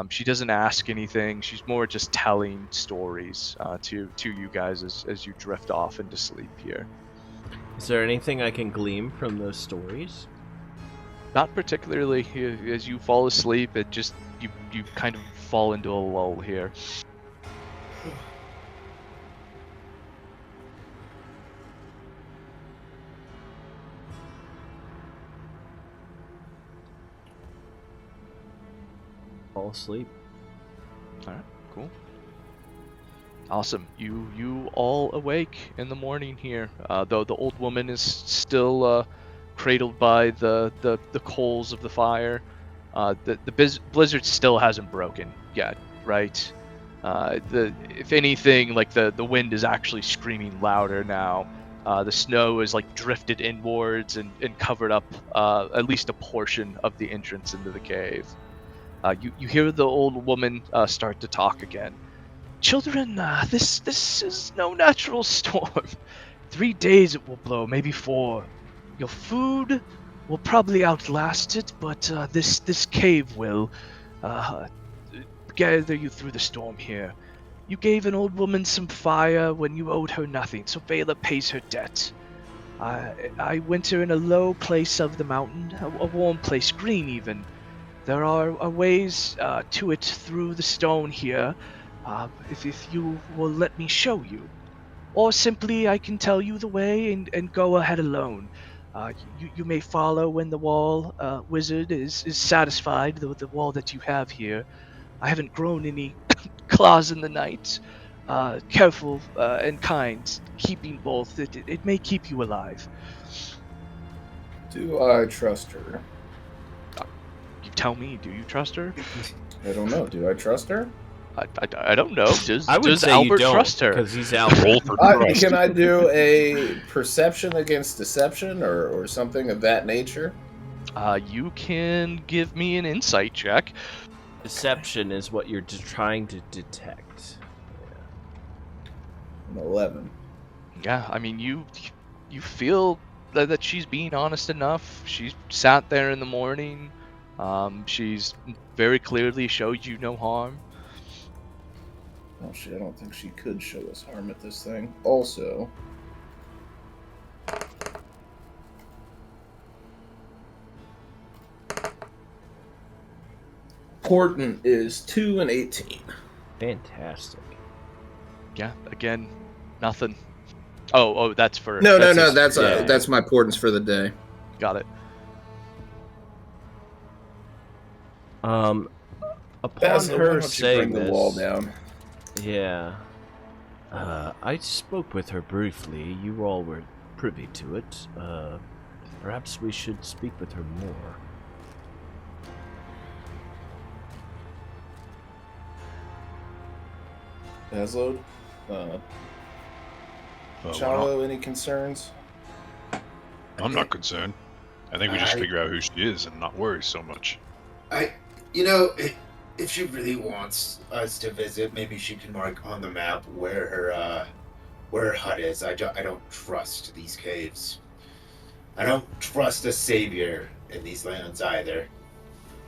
Speaker 1: She doesn't ask anything. She's more just telling stories to you guys as you drift off into sleep here.
Speaker 2: Is there anything I can glean from those stories?
Speaker 1: Not particularly. As you fall asleep, it just you kind of fall into a lull here.
Speaker 2: Fall asleep.
Speaker 1: All right, cool. Awesome. You all awake in the morning here. Though the old woman is still cradled by the coals of the fire. The blizzard still hasn't broken yet, right? If anything, like the wind is actually screaming louder now. The snow is like drifted inwards and covered up at least a portion of the entrance into the cave. You hear the old woman start to talk again. Children, this is no natural storm. 3 days it will blow, maybe 4. Your food will probably outlast it, but this cave will. gather you through the storm here. You gave an old woman some fire when you owed her nothing, so Vela pays her debt. I winter in a low place of the mountain, a warm place, green even. There are ways to it through the stone here, if you will let me show you. Or simply I can tell you the way and go ahead alone. You may follow when the wall wizard is satisfied with the wall that you have here. I haven't grown any claws in the night. Careful and kind, keeping both. It may keep you alive.
Speaker 4: Do I trust her?
Speaker 1: You tell me, do you trust her?
Speaker 4: I don't know. Do I trust her?
Speaker 1: I don't know.
Speaker 2: I would
Speaker 1: Does
Speaker 2: say
Speaker 1: Albert
Speaker 2: you don't,
Speaker 1: trust her?
Speaker 2: because he's Albert.
Speaker 3: Roll for trust.
Speaker 4: Can I do a perception against deception or something of that nature?
Speaker 1: You can give me an insight check.
Speaker 2: Deception is what you're trying to detect.
Speaker 4: An 11.
Speaker 1: Yeah, I mean, you feel that she's being honest enough. She's sat there in the morning. She's very clearly showed you no harm.
Speaker 4: Oh shit, I don't think she could show us harm at this thing. Also, important is 2 and 18.
Speaker 2: Fantastic.
Speaker 1: Yeah, again, nothing. Oh, that's for
Speaker 4: No,
Speaker 1: that's
Speaker 4: that's my importance for the day.
Speaker 1: got it.
Speaker 2: Upon
Speaker 4: Bazzlo, why
Speaker 2: her
Speaker 4: don't you
Speaker 2: saying
Speaker 4: bring
Speaker 2: this,
Speaker 4: the wall down?
Speaker 2: yeah, I spoke with her briefly. You all were privy to it. Perhaps we should speak with her more.
Speaker 4: Bazzlo, Chalo, any concerns?
Speaker 3: I'm not concerned. I think we just figure out who she is and not worry so much.
Speaker 6: If she really wants us to visit, maybe she can mark on the map where her hut is. I don't trust these caves. I don't trust a savior in these lands either.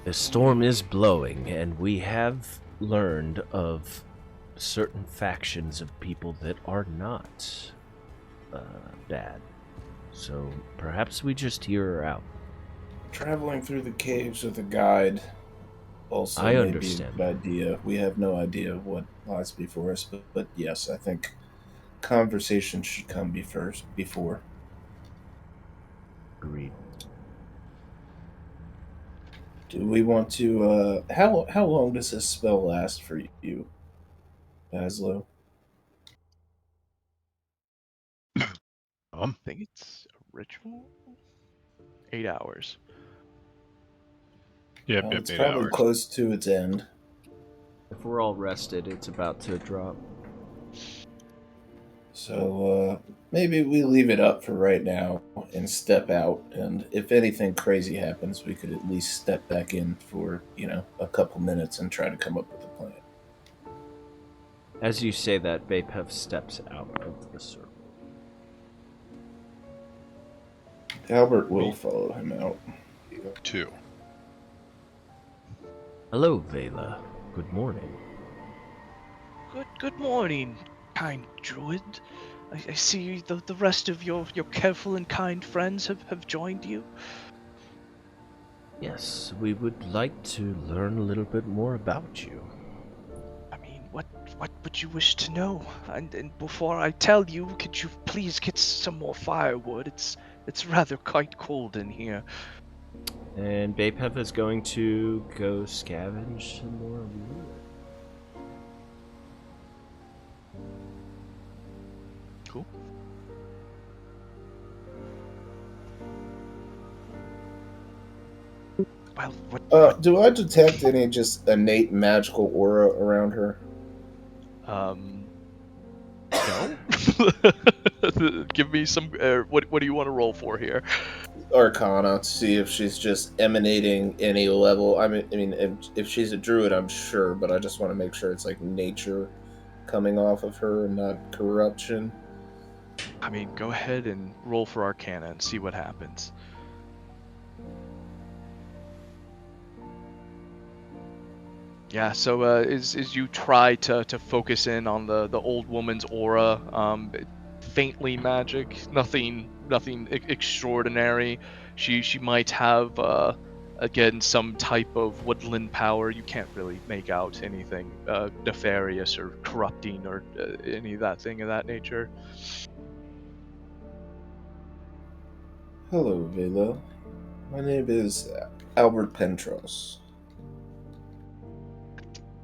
Speaker 2: The storm is blowing, and we have learned of certain factions of people that are not bad. So perhaps we just hear her out.
Speaker 4: Traveling through the caves with a guide also
Speaker 2: I
Speaker 4: may
Speaker 2: understand.
Speaker 4: be a good idea. We have no idea what lies before us, but yes, I think conversation should come before.
Speaker 2: Agreed.
Speaker 4: Do we want to? How long does this spell last for you, Bazzlo?
Speaker 1: I think it's a ritual. 8 hours.
Speaker 3: Yep,
Speaker 4: It's
Speaker 3: 8
Speaker 4: probably
Speaker 3: hours.
Speaker 4: close to its end.
Speaker 2: If we're all rested, it's about to drop.
Speaker 4: So maybe we leave it up for right now and step out. And if anything crazy happens, we could at least step back in for a couple minutes and try to come up with a plan.
Speaker 2: As you say that, Bapef steps out of the circle.
Speaker 4: Albert will follow him out.
Speaker 3: 2.
Speaker 2: Hello, Vela. Good morning.
Speaker 1: Good morning, kind druid. I see the rest of your careful and kind friends have joined you.
Speaker 2: Yes, we would like to learn a little bit more about you.
Speaker 1: I mean, what would you wish to know? And before I tell you, could you please get some more firewood? It's rather quite cold in here.
Speaker 2: And Bapef is going to go scavenge some more wood.
Speaker 1: Cool. Well, what?
Speaker 4: Do I detect any just innate magical aura around her?
Speaker 1: No. Give me some. What do you want to roll for here?
Speaker 4: Arcana to see if she's just emanating any level. I mean, if she's a druid, I'm sure, but I just want to make sure it's like nature coming off of her and not corruption.
Speaker 1: I mean, go ahead and roll for Arcana and see what happens. Yeah, so as you try to focus in on the old woman's aura, faintly magic, nothing extraordinary. She might have again some type of woodland power. You can't really make out anything nefarious or corrupting or any of that thing of that nature.
Speaker 4: Hello, Vela. My name is Albert Pentros.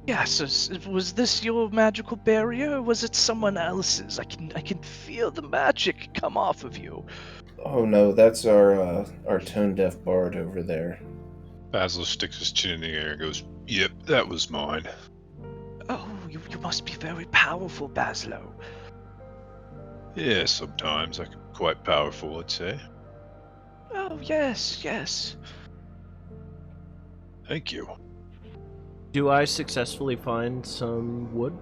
Speaker 1: Yes, was this your magical barrier, or was it someone else's? I can feel the magic come off of you.
Speaker 4: Oh no, that's our tone deaf bard over there.
Speaker 3: Bazzlo sticks his chin in the air and goes, "Yep, that was mine."
Speaker 1: Oh, you must be very powerful, Bazzlo.
Speaker 3: Yeah, sometimes I can be quite powerful, I'd say.
Speaker 1: Oh, yes.
Speaker 3: Thank you.
Speaker 2: Do I successfully find some wood?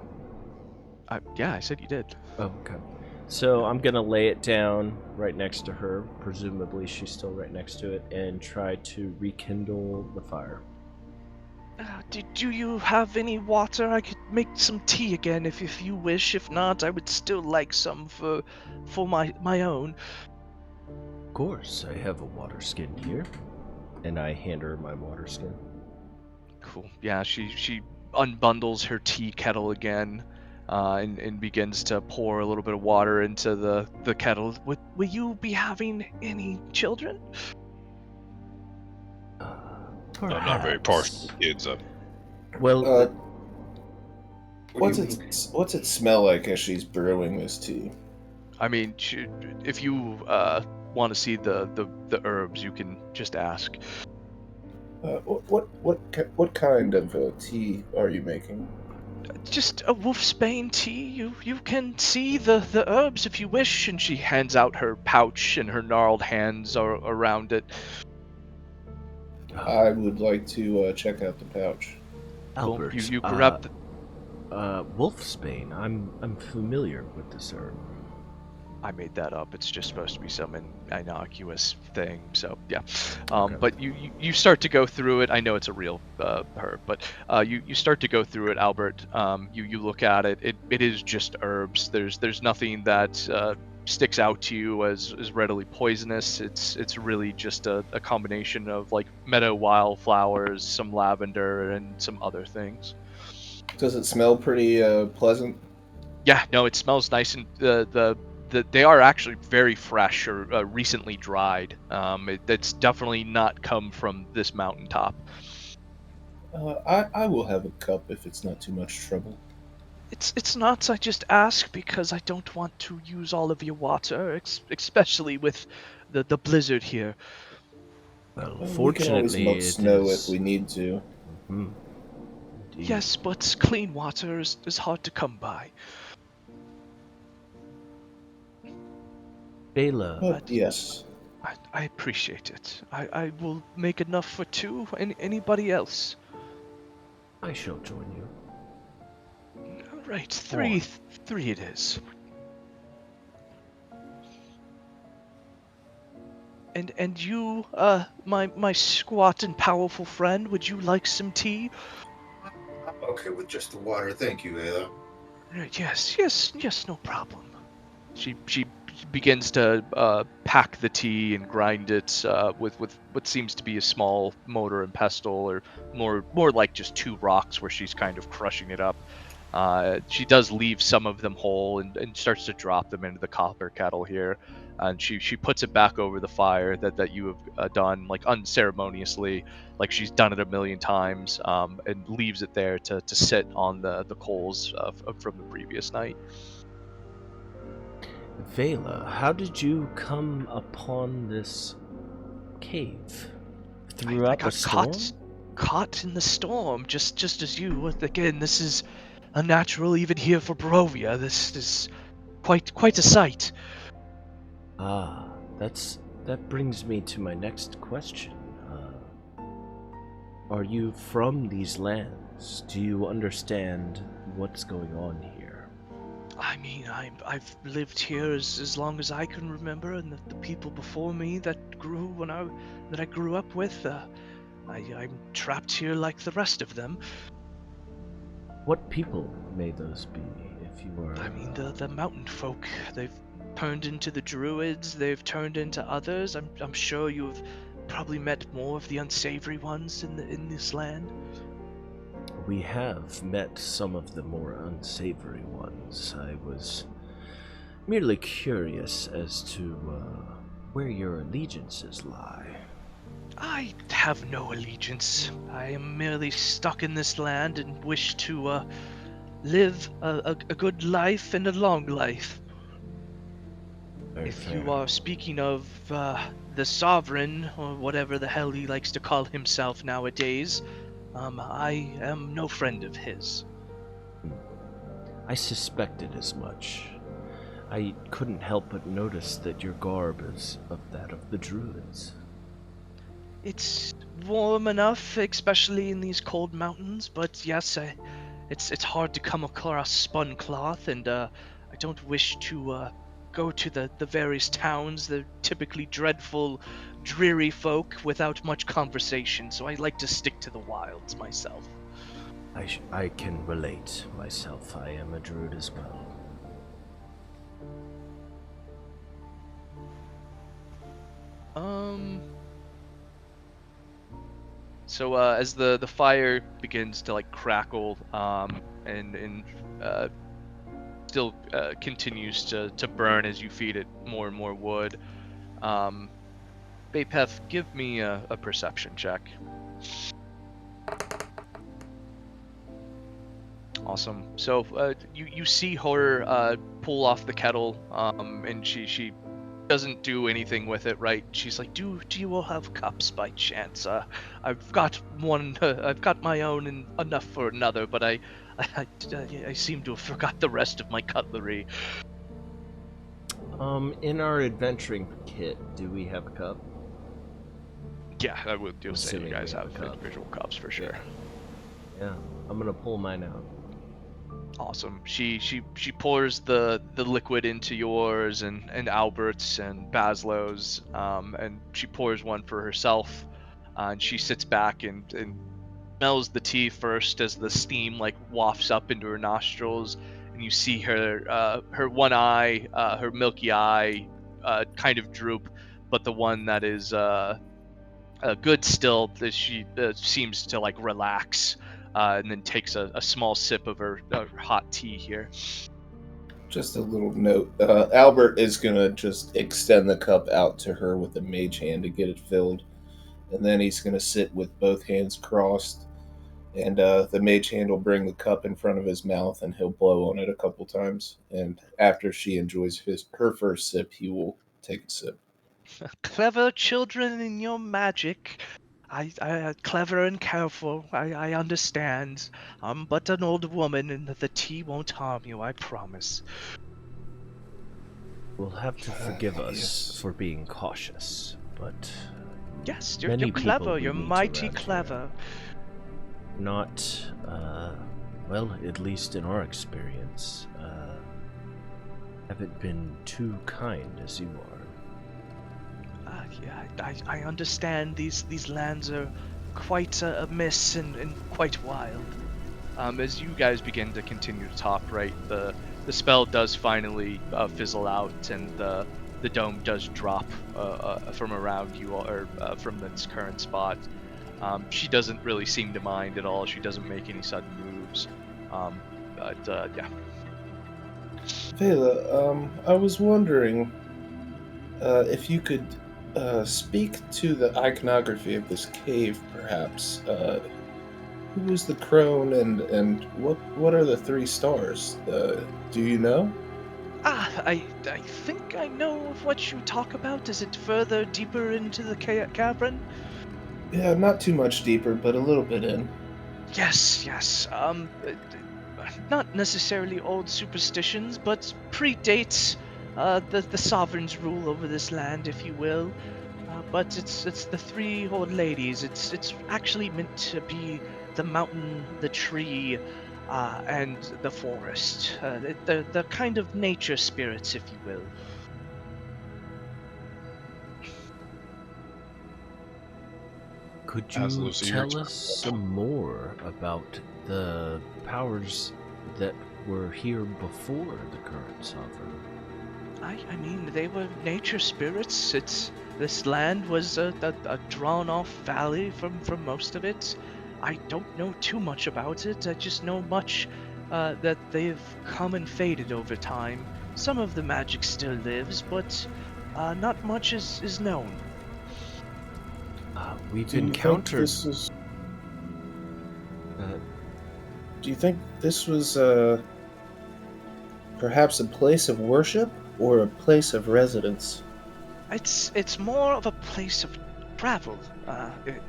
Speaker 1: Yeah, I said you did.
Speaker 2: Oh, okay. So I'm gonna lay it down right next to her. Presumably she's still right next to it, and try to rekindle the fire.
Speaker 1: Do you have any water? I could make some tea again if you wish. If not, I would still like some for my own.
Speaker 2: Of course, I have a water skin here, and I hand her my water skin.
Speaker 1: Cool. Yeah, she unbundles her tea kettle again, and begins to pour a little bit of water into the kettle. Will you be having any children?
Speaker 3: I'm not very partial to kids.
Speaker 2: Well,
Speaker 4: What's it smell like as she's brewing this tea?
Speaker 1: I mean, if you want to see the herbs, you can just ask.
Speaker 4: What kind of tea are you making?
Speaker 1: Just a wolfsbane tea. You can see the herbs if you wish. And she hands out her pouch, and her gnarled hands are around it.
Speaker 4: I would like to check out the pouch.
Speaker 2: Albert,
Speaker 1: Cool. You grab the...
Speaker 2: wolfsbane. I'm familiar with this herb.
Speaker 1: I made that up. It's just supposed to be some innocuous thing. So yeah,
Speaker 2: Okay.
Speaker 1: but you start to go through it. I know it's a real herb, but you start to go through it, Albert. You look at it. It is just herbs. There's nothing that sticks out to you as readily poisonous. It's really just a combination of like meadow wildflowers, some lavender, and some other things.
Speaker 4: Does it smell pretty pleasant?
Speaker 1: Yeah, no, it smells nice, and they are actually very fresh or recently dried. It's definitely not come from this mountaintop.
Speaker 4: I will have a cup if it's not too much trouble.
Speaker 1: It's not. I just ask because I don't want to use all of your water, especially with the blizzard here.
Speaker 2: Well,
Speaker 4: We can always
Speaker 2: fortunately,
Speaker 4: melt
Speaker 2: it
Speaker 4: snow
Speaker 2: is...
Speaker 4: if we need to.
Speaker 2: Mhm. Indeed.
Speaker 1: Yes, but clean water is hard to come by.
Speaker 2: Vela,
Speaker 4: But yes.
Speaker 1: I appreciate it. I will make enough for two. Anybody else?
Speaker 2: I shall join you.
Speaker 1: All right, three it is. And you, my squat and powerful friend, would you like some tea?
Speaker 6: I'm okay with just the water, thank you, Vela.
Speaker 1: Right, yes, no problem. She begins to pack the tea and grind it with what seems to be a small mortar and pestle, or more like just two rocks where she's kind of crushing it up. She does leave some of them whole and starts to drop them into the copper kettle here, and she puts it back over the fire that you have done, like unceremoniously, like she's done it a million times, and leaves it there to sit on the coals from the previous night.
Speaker 2: Vela, how did you come upon this cave? Through
Speaker 1: I
Speaker 2: up a
Speaker 1: got
Speaker 2: storm?
Speaker 1: caught in the storm, just as you. Again, this is unnatural even here for Barovia. This is quite a sight.
Speaker 2: Ah, that brings me to my next question. Are you from these lands? Do you understand what's going on here?
Speaker 1: I mean, I've lived here as long as I can remember, and the people before me that I grew up with, I'm trapped here like the rest of them.
Speaker 2: What people may those be, if you are...
Speaker 1: I mean, the mountain folk. They've turned into the druids. They've turned into others. I'm sure you've probably met more of the unsavory ones in this land.
Speaker 2: We have met some of the more unsavory ones. I was merely curious as to where your allegiances lie.
Speaker 1: I have no allegiance. I am merely stuck in this land and wish to live a good life and a long life.
Speaker 2: Very
Speaker 1: If
Speaker 2: fair.
Speaker 1: you are speaking of the sovereign, or whatever the hell he likes to call himself nowadays, I am no friend of his.
Speaker 2: I suspected as much. I couldn't help but notice that your garb is of that of the druids.
Speaker 1: It's warm enough, especially in these cold mountains, but yes, it's hard to come across spun cloth, and I don't wish to go to the various towns, the typically dreadful, dreary folk without much conversation, so I like to stick to the wilds myself.
Speaker 2: I can relate myself. I am a druid as well.
Speaker 1: So as the fire begins to like crackle, and still continues to burn as you feed it more and more wood, Bapef, give me a perception check. Awesome. So you see her pull off the kettle, and she doesn't do anything with it, right? She's like, do you all have cups by chance? I've got one. I've got my own and enough for another, but I seem to have forgot the rest of my cutlery.
Speaker 2: In our adventuring kit, do we have a cup?
Speaker 1: Yeah, I would do say you
Speaker 2: Assuming
Speaker 1: guys
Speaker 2: we have
Speaker 1: have
Speaker 2: a cup.
Speaker 1: individual cups for sure.
Speaker 2: Yeah, I'm gonna pull mine out.
Speaker 1: Awesome. She pours the liquid into yours and Albert's and Bazzlo's, and she pours one for herself, and she sits back and smells the tea first as the steam like wafts up into her nostrils, and you see her one eye, her milky eye, kind of droop, but the one that is good still, she seems to like relax. And then takes a small sip of her hot tea here.
Speaker 4: Just a little note. Albert is going to just extend the cup out to her with a mage hand to get it filled. And then he's going to sit with both hands crossed. And the mage hand will bring the cup in front of his mouth and he'll blow on it a couple times. And after she enjoys her first sip, he will take a sip.
Speaker 1: Clever children in your magic. I clever and careful. I understand. I'm but an old woman, and the tea won't harm you. I promise.
Speaker 2: We'll have to forgive us
Speaker 4: Yes.
Speaker 2: for being cautious, but
Speaker 1: Yes,
Speaker 2: many
Speaker 1: you're clever.
Speaker 2: people we
Speaker 1: You're
Speaker 2: meet
Speaker 1: mighty
Speaker 2: around
Speaker 1: clever.
Speaker 2: here, not, well, at least in our experience, haven't been too kind as you are.
Speaker 1: Yeah, I understand. These lands are quite amiss and quite wild. As you guys begin to continue to talk, right, the spell does finally fizzle out, and the dome does drop from around you, or from its current spot. She doesn't really seem to mind at all. She doesn't make any sudden moves. But yeah.
Speaker 4: Vela, I was wondering if you could speak to the iconography of this cave, perhaps. Who is the crone, and what are the three stars? Do you know?
Speaker 1: I think I know of what you talk about. Is it further deeper into the cavern?
Speaker 4: Yeah, not too much deeper, but a little bit in.
Speaker 1: Yes. Not necessarily old superstitions, but predates the sovereign's rule over this land, if you will. But it's the three old ladies. It's actually meant to be the mountain, the tree, and the forest. The kind of nature spirits, if you will.
Speaker 2: Could you
Speaker 3: Bazzlo, so you're
Speaker 2: tell us some more about the powers that were here before the current sovereign?
Speaker 7: I mean, they were nature spirits. This land was a drawn-off valley from most of it. I don't know too much about it. I just know much that they've come and faded over time. Some of the magic still lives, but not much is known.
Speaker 2: We've
Speaker 4: Do you think
Speaker 2: encountered.
Speaker 4: this is?
Speaker 2: Uh,
Speaker 4: Do you think this was perhaps a place of worship or a place of residence?
Speaker 7: It's more of a place of travel.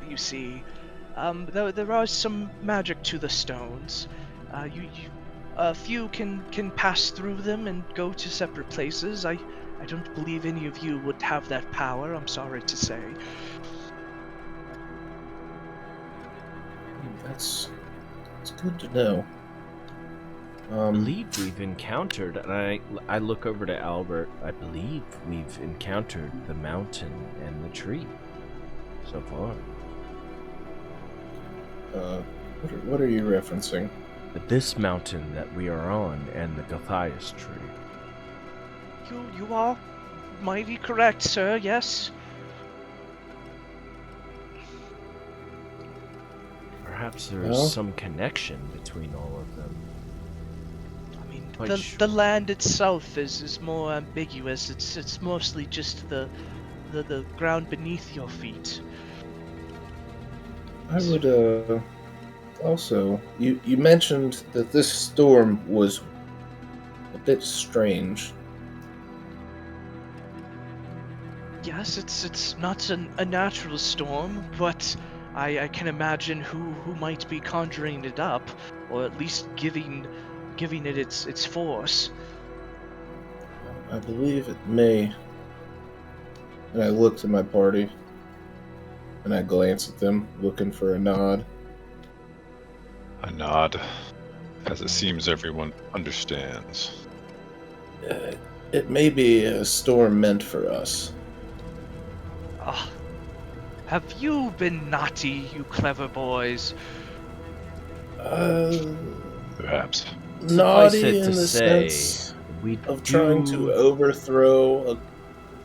Speaker 7: You see, there are some magic to the stones. A few can pass through them and go to separate places. I don't believe any of you would have that power. I'm sorry to say.
Speaker 4: That's good to know.
Speaker 2: I believe we've encountered, and I look over to Albert, I believe we've encountered the mountain and the tree so far.
Speaker 4: What are you referencing?
Speaker 2: This mountain that we are on and the Gothias tree.
Speaker 7: You are mighty correct, sir. Yes.
Speaker 2: Perhaps there is
Speaker 4: Well?
Speaker 2: some connection between all of them.
Speaker 7: I mean,
Speaker 2: Quite
Speaker 7: the
Speaker 2: sure.
Speaker 7: land itself is more ambiguous. It's mostly just the ground beneath your feet.
Speaker 4: I would also you mentioned that this storm was a bit strange.
Speaker 7: Yes, it's not a natural storm, but I can imagine who might be conjuring it up, or at least giving it its force.
Speaker 4: I believe it may. And I look to my party, and I glance at them, looking for a nod.
Speaker 3: I nod, as it seems everyone understands.
Speaker 4: It may be a storm meant for us.
Speaker 7: Ah, have you been naughty, you clever boys?
Speaker 3: Perhaps.
Speaker 4: Naughty
Speaker 2: it
Speaker 4: in
Speaker 2: to
Speaker 4: the
Speaker 2: say,
Speaker 4: sense
Speaker 2: we
Speaker 4: of trying to overthrow a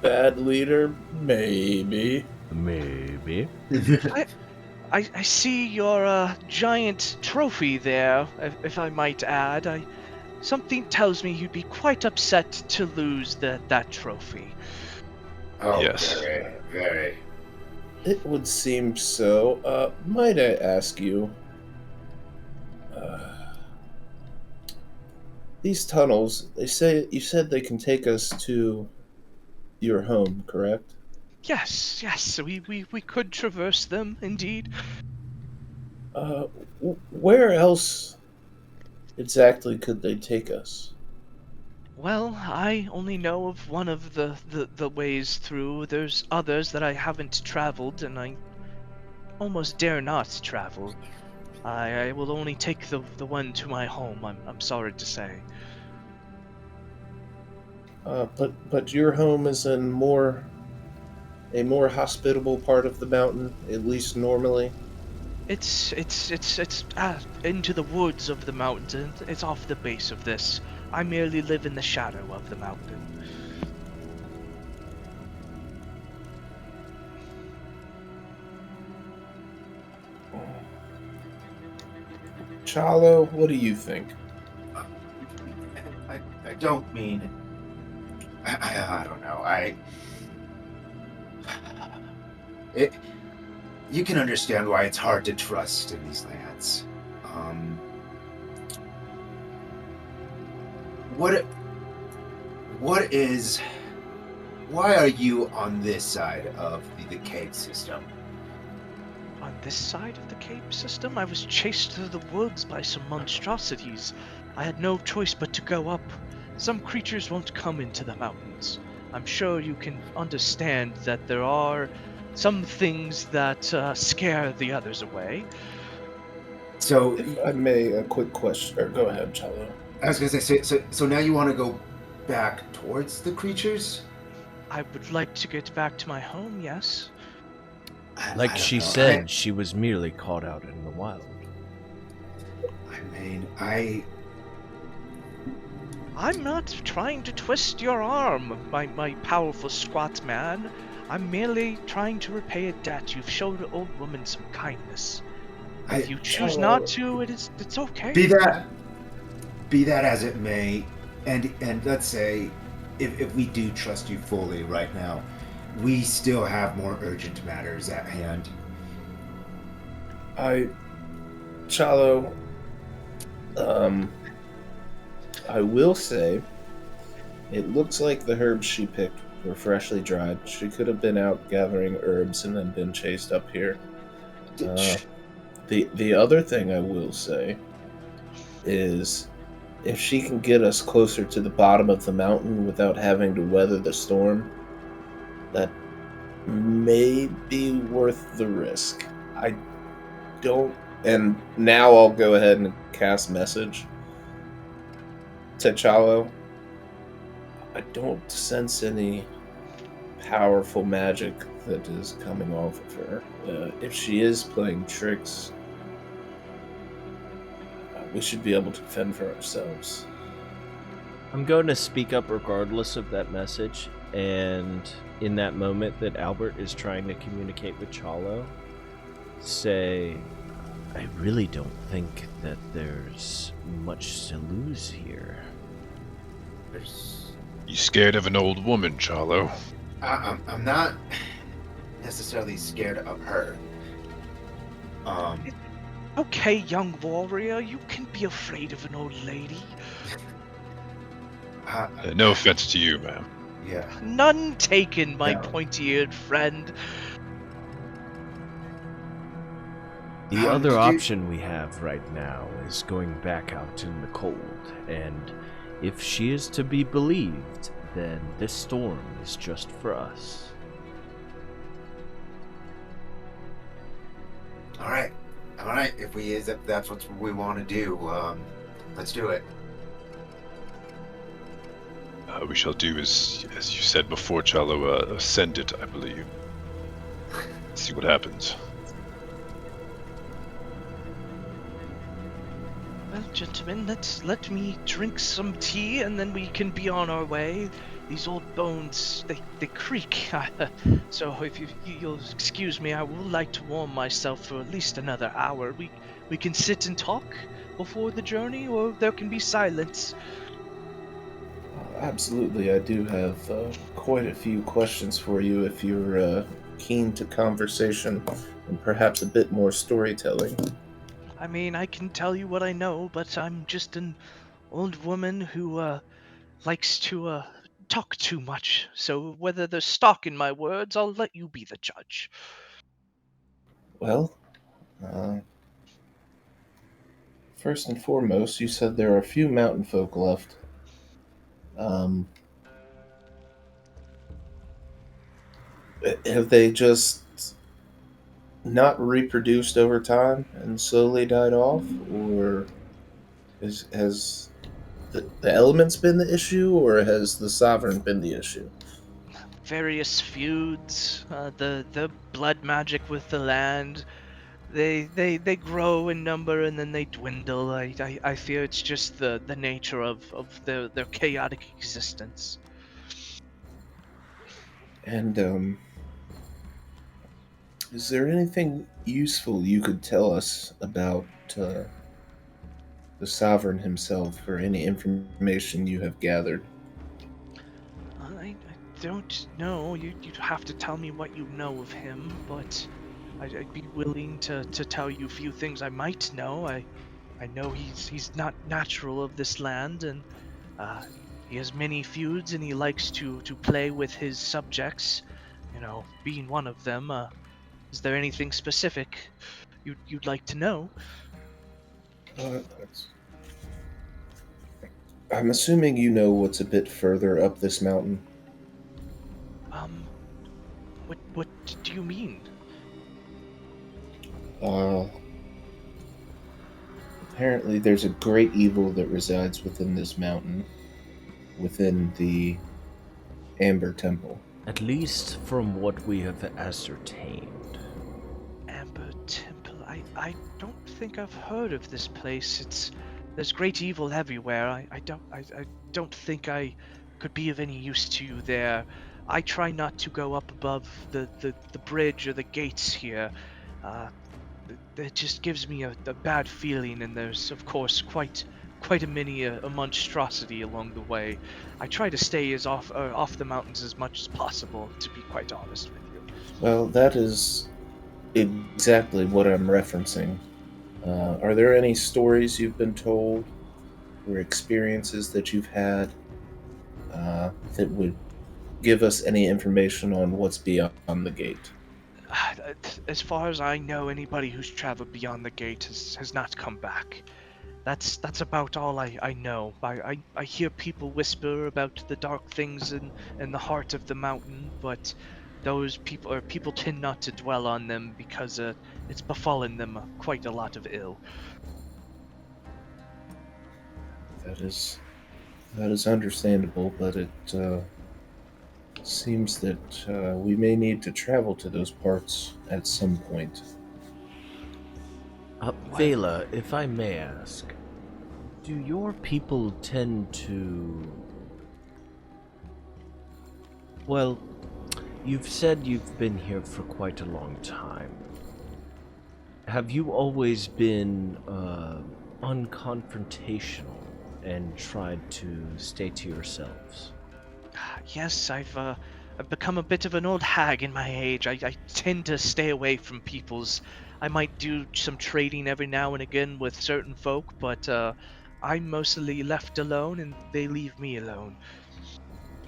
Speaker 4: bad leader, maybe.
Speaker 2: Maybe.
Speaker 7: I see your giant trophy there, if I might add. Something tells me you'd be quite upset to lose that trophy.
Speaker 6: Oh,
Speaker 3: Yes.
Speaker 6: very, very.
Speaker 4: It would seem so. Might I ask you? These tunnels, you said they can take us to your home, correct?
Speaker 7: Yes, we could traverse them, indeed.
Speaker 4: Uh, where else exactly could they take us?
Speaker 7: Well, I only know of one of the ways through. There's others that I haven't traveled, and I almost dare not travel. I will only take the one to my home, I'm sorry to say.
Speaker 4: But your home is in a more hospitable part of the mountain, at least normally.
Speaker 7: It's into the woods of the mountain. It's off the base of this. I merely live in the shadow of the mountain.
Speaker 4: Chalo, what do you think?
Speaker 6: I don't mean. I don't know. You can understand why it's hard to trust in these lands. Why are you on this side of the cave system?
Speaker 7: On this side of the cave system, I was chased through the woods by some monstrosities. I had no choice but to go up. Some creatures won't come into the mountains. I'm sure you can understand that there are some things that scare the others away.
Speaker 6: So,
Speaker 4: If I may, a quick question. Or go ahead, Chalo.
Speaker 6: I was gonna say, so now you want to go back towards the creatures?
Speaker 7: I would like to get back to my home, yes.
Speaker 2: Like
Speaker 6: I
Speaker 2: she
Speaker 6: don't know.
Speaker 2: said, she was merely caught out in the wild.
Speaker 7: I'm not trying to twist your arm, my powerful squat man. I'm merely trying to repay a debt. You've showed an old woman some kindness. If you choose not to, it's okay.
Speaker 5: Be that as it may, and let's say, if we do trust you fully right now, we still have more urgent matters at hand.
Speaker 4: Chalo, I will say, it looks like the herbs she picked were freshly dried. She could have been out gathering herbs and then been chased up here. The other thing I will say is, if she can get us closer to the bottom of the mountain without having to weather the storm, that may be worth the risk. I don't... And now I'll go ahead and cast message to Chalo. I don't sense any powerful magic that is coming off of her. If she is playing tricks, we should be able to fend for ourselves.
Speaker 2: I'm going to speak up regardless of that message, and in that moment that Albert is trying to communicate with Chalo, say, I really don't think that there's much to lose here.
Speaker 3: You scared of an old woman, Chalo?
Speaker 5: I'm not necessarily scared of her.
Speaker 7: Okay, young warrior, you can be afraid of an old lady.
Speaker 3: No offense to you, ma'am.
Speaker 5: Yeah.
Speaker 7: None taken, my
Speaker 5: No.
Speaker 7: pointy-eared friend.
Speaker 2: The other option we have right now is going back out in the cold, and if she is to be believed, then this storm is just for us.
Speaker 5: All right. If that's what we want to do, let's do it.
Speaker 3: We shall do as you said before, Chalo, ascend it, I believe. See what happens.
Speaker 7: Well, gentlemen, let me drink some tea, and then we can be on our way. These old bones, they creak. So if you'll excuse me, I would like to warm myself for at least another hour. We can sit and talk before the journey, or there can be silence.
Speaker 4: Absolutely, I do have quite a few questions for you if you're keen to conversation and perhaps a bit more storytelling.
Speaker 7: I mean, I can tell you what I know, but I'm just an old woman who likes to talk too much. So whether there's stock in my words, I'll let you be the judge.
Speaker 4: Well, first and foremost, you said there are a few mountain folk left. Have they just not reproduced over time and slowly died off, or has the elements been the issue, or has the sovereign been the issue?
Speaker 7: Various feuds, the blood magic with the land. They grow in number and then they dwindle. I fear it's just the nature of their chaotic existence.
Speaker 4: And is there anything useful you could tell us about the sovereign himself, or any information you have gathered?
Speaker 7: I don't know. You'd have to tell me what you know of him, but I'd be willing to tell you a few things I might know. I know he's not natural of this land, and he has many feuds, and he likes to play with his subjects. You know, being one of them. Is there anything specific you'd like to know?
Speaker 4: I'm assuming you know what's a bit further up this mountain.
Speaker 7: What do you mean?
Speaker 4: Apparently there's a great evil that resides within this mountain, within the Amber Temple.
Speaker 2: At least from what we have ascertained.
Speaker 7: Amber Temple. I don't think I've heard of this place. There's great evil everywhere. I don't think I could be of any use to you there. I try not to go up above the bridge or the gates here. It just gives me a bad feeling, and there's of course quite a monstrosity along the way. I try to stay as off the mountains as much as possible, to be quite honest with you.
Speaker 4: Well, that is exactly what I'm referencing. Are there any stories you've been told or experiences that you've had that would give us any information on what's beyond the gate?
Speaker 7: As far as I know, anybody who's traveled beyond the gate has not come back. That's about all I know. I hear people whisper about the dark things in the heart of the mountain, but those people tend not to dwell on them because it's befallen them quite a lot of ill.
Speaker 4: That is understandable, but it seems that we may need to travel to those parts at some point.
Speaker 2: Vela, if I may ask, do your people tend to... Well, you've said you've been here for quite a long time. Have you always been unconfrontational and tried to stay to yourselves?
Speaker 7: Yes, I've become a bit of an old hag in my age. I tend to stay away from people's. I might do some trading every now and again with certain folk, but I'm mostly left alone, and they leave me alone.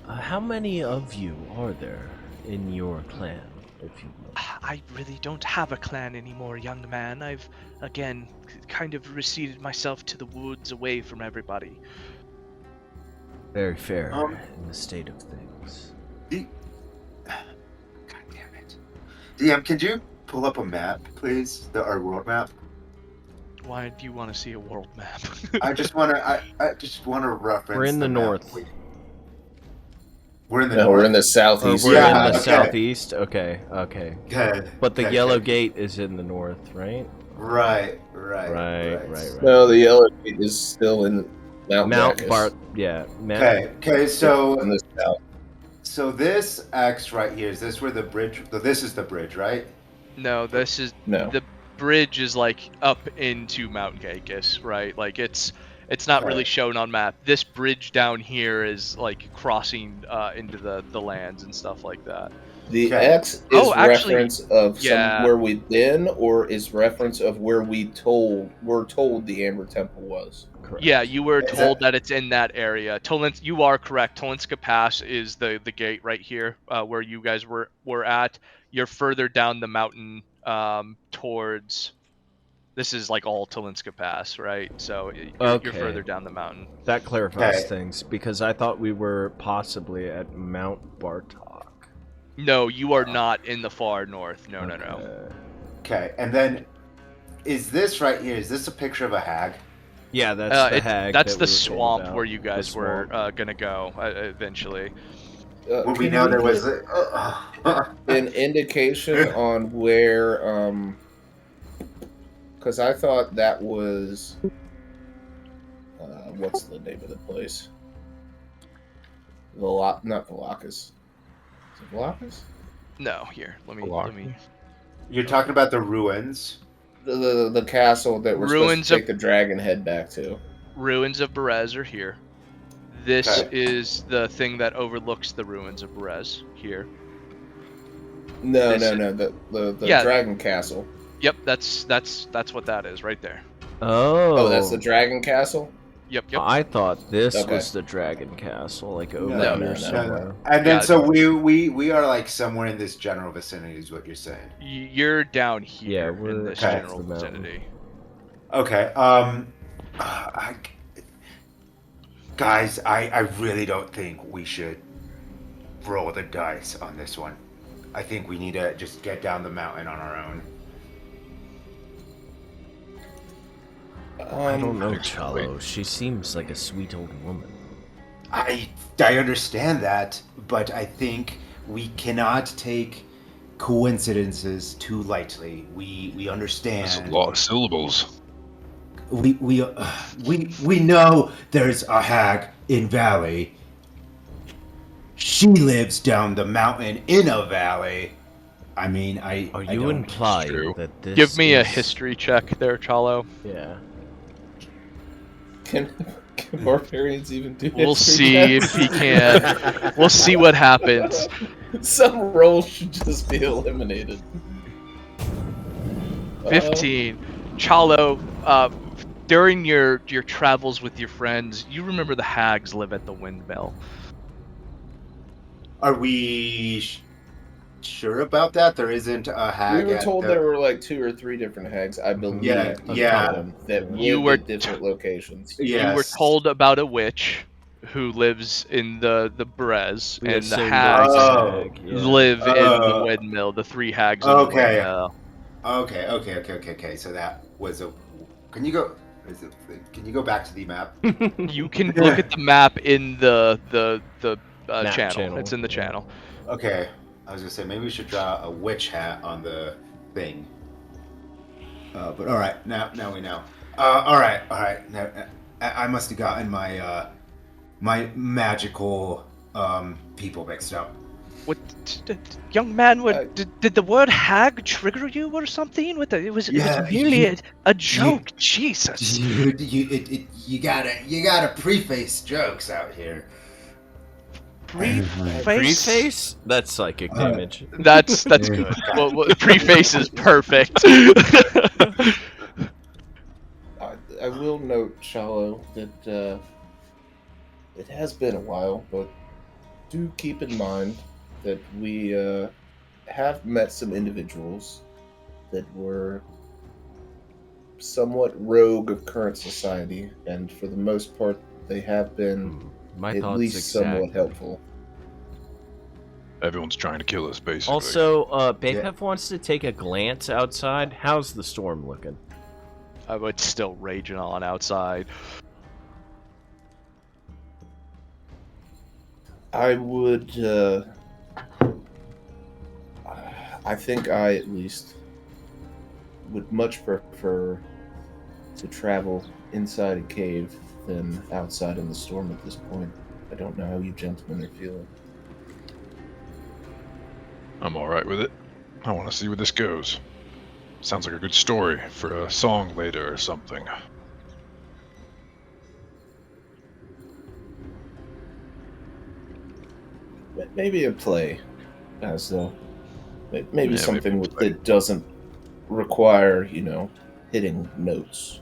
Speaker 2: How many of you are there in your clan, if you will?
Speaker 7: I really don't have a clan anymore, young man. I've, again, kind of receded myself to the woods away from everybody.
Speaker 2: Very fair in the state of things.
Speaker 5: God damn it. DM, could you pull up a map, please? Our world map?
Speaker 7: Why do you want to see a world map?
Speaker 5: I just want to reference.
Speaker 2: We're in the
Speaker 5: map.
Speaker 2: north.
Speaker 5: We're in the
Speaker 4: No,
Speaker 5: north.
Speaker 4: we're in the southeast.
Speaker 2: We're
Speaker 5: Yeah,
Speaker 2: in the
Speaker 5: okay.
Speaker 2: southeast? Okay.
Speaker 5: Okay.
Speaker 2: But the
Speaker 5: Okay,
Speaker 2: yellow
Speaker 5: okay.
Speaker 2: gate is in the north, right?
Speaker 5: Right.
Speaker 4: No, the yellow gate is still in Mount Bacchus.
Speaker 2: Bart, yeah.
Speaker 5: Okay, so
Speaker 4: In the south.
Speaker 5: So this X right here, is this where the bridge? This is the bridge, right?
Speaker 1: No, this is
Speaker 4: No.
Speaker 1: the bridge is like up into Mount Cacus, right? Like it's not really
Speaker 5: Okay.
Speaker 1: shown on map. This bridge down here is like crossing into the lands and stuff like that.
Speaker 4: The
Speaker 5: Okay.
Speaker 4: X is
Speaker 1: Oh, actually,
Speaker 4: reference of
Speaker 1: yeah.
Speaker 4: somewhere we've been, or is reference of where we're told the Amber Temple was.
Speaker 2: Correct.
Speaker 1: Yeah, you were
Speaker 5: Is
Speaker 1: told that it's in that area. You are correct. Tolinska Pass is the gate right here, where you guys were at. You're further down the mountain towards. This is like all Tolinska Pass, right? So you're further
Speaker 2: Okay.
Speaker 1: down the mountain.
Speaker 2: That clarifies
Speaker 5: Okay.
Speaker 2: things, because I thought we were possibly at Mount Bartok.
Speaker 1: No, you are not in the far north. No.
Speaker 5: Okay, and then is this right here? Is this a picture of a hag?
Speaker 2: Yeah, that's the hag.
Speaker 1: That's
Speaker 2: that
Speaker 1: the
Speaker 2: we were told
Speaker 1: swamp
Speaker 2: about.
Speaker 1: where you guys
Speaker 2: The
Speaker 1: were
Speaker 2: swamp.
Speaker 1: gonna go eventually.
Speaker 5: Well, we
Speaker 4: Can
Speaker 5: know there
Speaker 4: get
Speaker 5: was
Speaker 4: an indication on where, because I thought that was, what's the name of the place? Not Velacus. Is it Velacus?
Speaker 1: No, here. Let me.
Speaker 5: You're talking about the ruins.
Speaker 4: The castle that we're
Speaker 1: Ruins
Speaker 4: supposed to
Speaker 1: of-
Speaker 4: take the dragon head back to.
Speaker 1: Ruins of Berez are here. This
Speaker 5: Okay.
Speaker 1: is the thing that overlooks the ruins of Berez here.
Speaker 4: No.
Speaker 1: This-
Speaker 4: The
Speaker 1: Yeah.
Speaker 4: dragon castle.
Speaker 1: Yep, that's what that is right there.
Speaker 2: Oh.
Speaker 4: Oh, that's the dragon castle.
Speaker 1: Yep.
Speaker 2: I thought this
Speaker 4: Okay.
Speaker 2: was the Dragon Castle, like over
Speaker 1: No,
Speaker 2: here
Speaker 1: no.
Speaker 2: somewhere.
Speaker 5: And then
Speaker 1: Yeah.
Speaker 5: so we are like somewhere in this general vicinity, is what you're saying.
Speaker 1: You're down here
Speaker 2: Yeah, we're
Speaker 1: in this
Speaker 5: past
Speaker 1: general
Speaker 2: the mountain.
Speaker 1: vicinity.
Speaker 5: Okay. Guys, I really don't think we should roll the dice on this one. I think we need to just get down the mountain on our own.
Speaker 2: I don't know, Chalo. She seems like a sweet old woman.
Speaker 5: I understand that, but I think we cannot take coincidences too lightly. We understand.
Speaker 3: That's a lot of syllables.
Speaker 5: We know there's a hag in Valley. She lives down the mountain in a valley. I mean,
Speaker 2: Are
Speaker 5: I
Speaker 2: you
Speaker 5: don't-
Speaker 2: implying
Speaker 3: true.
Speaker 2: that this
Speaker 1: Give me a
Speaker 2: is-
Speaker 1: history check there, Chalo.
Speaker 2: Yeah.
Speaker 4: Can barbarians even do
Speaker 1: We'll
Speaker 4: history
Speaker 1: see
Speaker 4: checks?
Speaker 1: if he can. We'll see what happens.
Speaker 4: Some roles should just be eliminated.
Speaker 1: 15. Chalo, during your travels with your friends, you remember the hags live at the windmill.
Speaker 5: Are we sure about that? There isn't a hag.
Speaker 4: We were
Speaker 5: at
Speaker 4: told
Speaker 5: the-
Speaker 4: there were like 2 or 3 different hags, I believe,
Speaker 5: Yeah,
Speaker 4: of
Speaker 5: yeah.
Speaker 4: them that
Speaker 1: You
Speaker 4: lived
Speaker 1: were
Speaker 4: at different locations.
Speaker 5: Yes.
Speaker 1: You were told about a witch who lives in the Brez,
Speaker 2: We
Speaker 1: and the
Speaker 2: assumed
Speaker 1: hags
Speaker 2: it was a
Speaker 5: Oh.
Speaker 2: hag, yeah.
Speaker 1: live in the windmill. The 3 hags in the
Speaker 5: Okay.
Speaker 1: windmill.
Speaker 5: Okay. So that was a. Can you go? Can you go back to the map?
Speaker 1: You can look at the map in the
Speaker 2: Map
Speaker 1: channel.
Speaker 2: channel,
Speaker 1: It's in the
Speaker 2: yeah.
Speaker 1: channel.
Speaker 5: Okay. I was gonna say maybe we should draw a witch hat on the thing. But all right, now we know. All right. Now, I must have gotten my my magical people mixed up.
Speaker 7: What, young man? What
Speaker 4: I-
Speaker 7: did the word hag trigger you or something? It was
Speaker 5: Yeah,
Speaker 7: merely a joke. Jesus.
Speaker 5: You gotta preface jokes out here.
Speaker 2: Preface? That's psychic damage.
Speaker 1: That's good. Well, preface is perfect.
Speaker 4: I will note, Chalo, that it has been a while, but do keep in mind that we have met some individuals that were somewhat rogue of current society, and for the most part, they have been
Speaker 2: My
Speaker 4: at
Speaker 2: thoughts
Speaker 4: least somewhat
Speaker 2: exactly.
Speaker 4: helpful.
Speaker 3: Everyone's trying to kill us, basically.
Speaker 2: Also, Bapef wants to take a glance outside. How's the storm looking?
Speaker 1: It's still raging on outside.
Speaker 4: I would. I think I at least would much prefer to travel inside a cave than outside in the storm at this point. I don't know how you gentlemen are feeling.
Speaker 3: I'm alright with it. I want to see where this goes. Sounds like a good story for a song later or something.
Speaker 4: Maybe a play, Bazzlo. Maybe
Speaker 3: Yeah,
Speaker 4: something
Speaker 3: maybe a play.
Speaker 4: that doesn't require, hitting notes.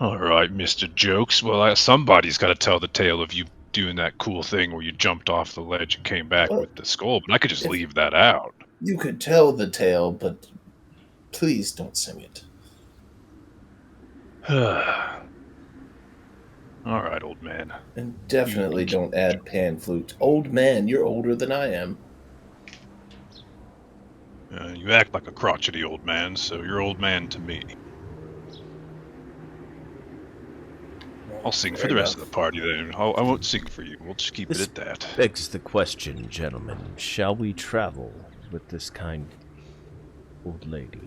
Speaker 3: Alright, Mr. Jokes. Well, somebody's got to tell the tale of you doing that cool thing where you jumped off the ledge and came back
Speaker 4: Well,
Speaker 3: with the skull, but I could just
Speaker 4: if-
Speaker 3: leave that out.
Speaker 4: You could tell the tale, but please don't sing it.
Speaker 3: Alright, old man.
Speaker 4: And definitely don't add pan flute. Old man, you're older than I am.
Speaker 3: You act like a crotchety old man, so you're old man to me. I'll sing for
Speaker 4: Fair
Speaker 3: the rest
Speaker 4: enough.
Speaker 3: of the party then. I won't sing for you. We'll just keep
Speaker 2: This-
Speaker 3: it at that.
Speaker 2: Begs the question, gentlemen. Shall we travel with this kind old lady?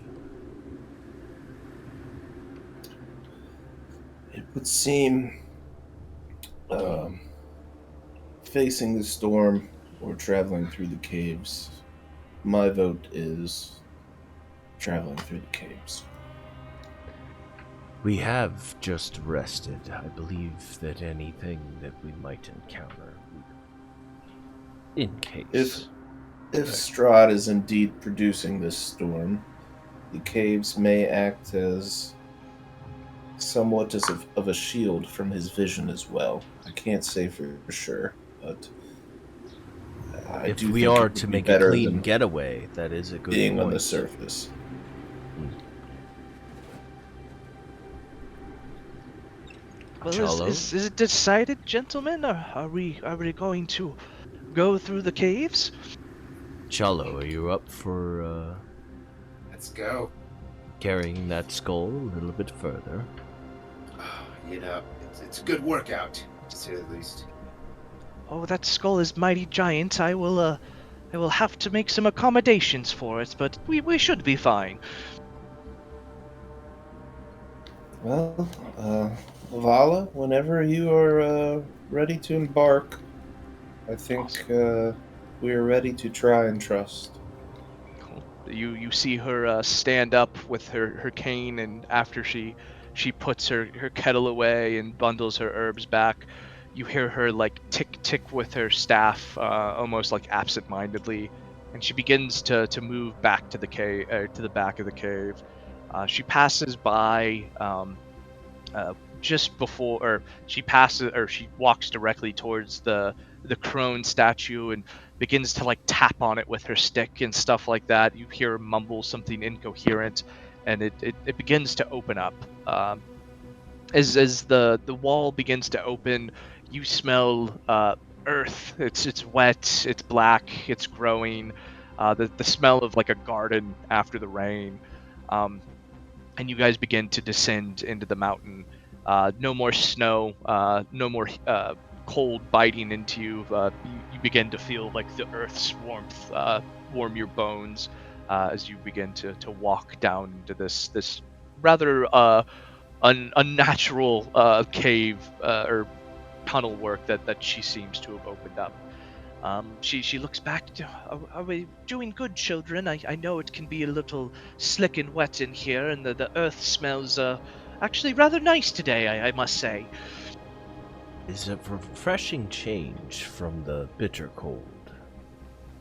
Speaker 4: It would seem facing the storm or traveling through the caves, my vote is traveling through the caves.
Speaker 2: We have just rested. I believe that anything that we might encounter, in case.
Speaker 4: If Strahd is indeed producing this storm, the caves may act as somewhat of a shield from his vision as well. I can't say for sure, but
Speaker 2: If
Speaker 4: do
Speaker 2: we
Speaker 4: think it
Speaker 2: are
Speaker 4: would
Speaker 2: to
Speaker 4: be
Speaker 2: make a
Speaker 4: better
Speaker 2: clean
Speaker 4: than
Speaker 2: getaway, that is a good
Speaker 4: being
Speaker 2: point.
Speaker 4: on the surface.
Speaker 7: Well,
Speaker 2: Chalo?
Speaker 7: is it decided, gentlemen? Or are we going to go through the caves?
Speaker 2: Chalo, are you up for
Speaker 6: Let's go.
Speaker 2: carrying that skull a little bit further?
Speaker 6: It's a good workout, to say the least.
Speaker 7: Oh, that skull is mighty giant. I will I will have to make some accommodations for it, but we should be fine.
Speaker 4: Well, Vala, whenever you are ready to embark, I think we are ready to try and trust.
Speaker 1: Cool. You see her stand up with her cane, and after she puts her kettle away and bundles her herbs back, you hear her like tick with her staff, almost like absent-mindedly, and she begins to move back to the cave, to the back of the cave. She passes by just before, or she walks directly towards the crone statue and begins to like tap on it with her stick and stuff like that. You hear her mumble something incoherent, and it begins to open up. As the wall begins to open, you smell earth. It's wet, it's black, it's growing. The smell of like a garden after the rain. And you guys begin to descend into the mountain. No more snow, no more cold biting into you. You begin to feel like the earth's warmth warm your bones as you begin to walk down into this rather unnatural cave or tunnel work that she seems to have opened up. She looks back. Are we doing good, children? I know it can be a little slick and wet in here, and the earth smells actually rather nice today, I must say.
Speaker 2: Is a refreshing change from the bitter cold.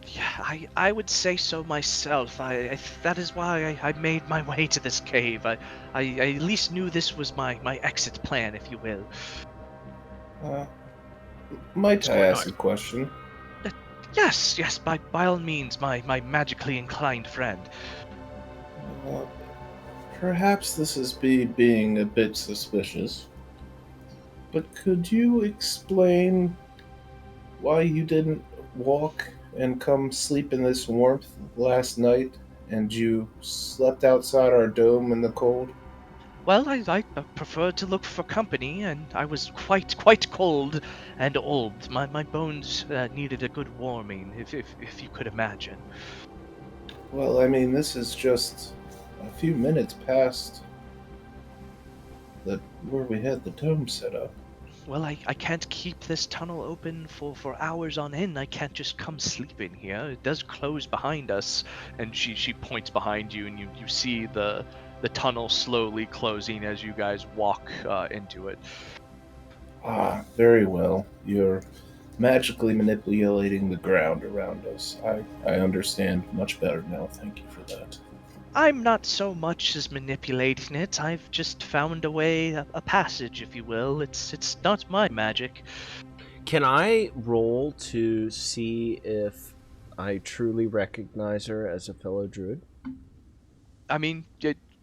Speaker 7: Yeah, I would say so myself. That is why I made my way to this cave. I at least knew this was my exit plan, if you will.
Speaker 4: Might I ask a question?
Speaker 7: Yes, by all means, my magically inclined friend.
Speaker 4: Perhaps this is being a bit suspicious, but could you explain why you didn't walk and come sleep in this warmth last night, and you slept outside our dome in the cold?
Speaker 7: Well, I preferred to look for company, and I was quite cold and old. My bones needed a good warming, if you could imagine.
Speaker 4: Well, I mean, this is just a few minutes past where we had the dome set up.
Speaker 7: Well, I can't keep this tunnel open for hours on end. I can't just come sleep in here. It does close behind us. And she points behind you, and you see the tunnel slowly closing as you guys walk into it.
Speaker 4: Ah, very well. You're magically manipulating the ground around us. I understand much better now. Thank you for that.
Speaker 7: I'm not so much as manipulating it. I've just found a way, a passage, if you will. It's not my magic.
Speaker 2: Can I roll to see if I truly recognize her as a fellow druid?
Speaker 1: I mean,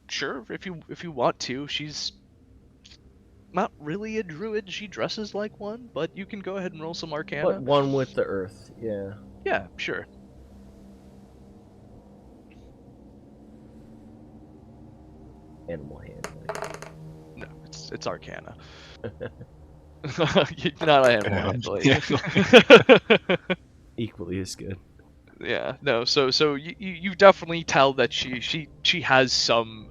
Speaker 1: sure, if you want to. She's not really a druid. She dresses like one, but you can go ahead and roll some Arcana.
Speaker 2: But one with the earth, yeah.
Speaker 1: Yeah, sure.
Speaker 2: Animal handling.
Speaker 1: No, it's Arcana. Not animal handling.
Speaker 2: Equally as good.
Speaker 1: Yeah, no. So you definitely tell that she has some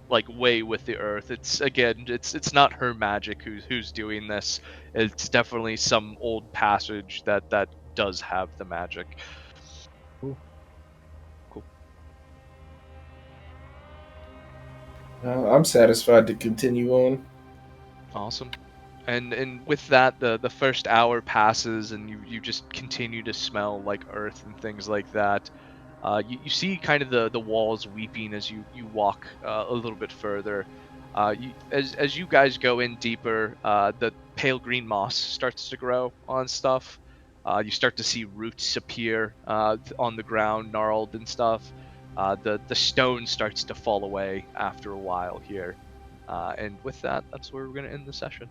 Speaker 1: like way with the earth. It's not her magic who's doing this. It's definitely some old passage that does have the magic.
Speaker 2: Cool.
Speaker 4: I'm satisfied to continue on.
Speaker 1: Awesome. And with that, the first hour passes, and you just continue to smell like earth and things like that. You see kind of the walls weeping as you walk a little bit further. As you guys go in deeper, the pale green moss starts to grow on stuff. You start to see roots appear on the ground, gnarled and stuff. The stone starts to fall away after a while here. And with that, that's where we're going to end the session.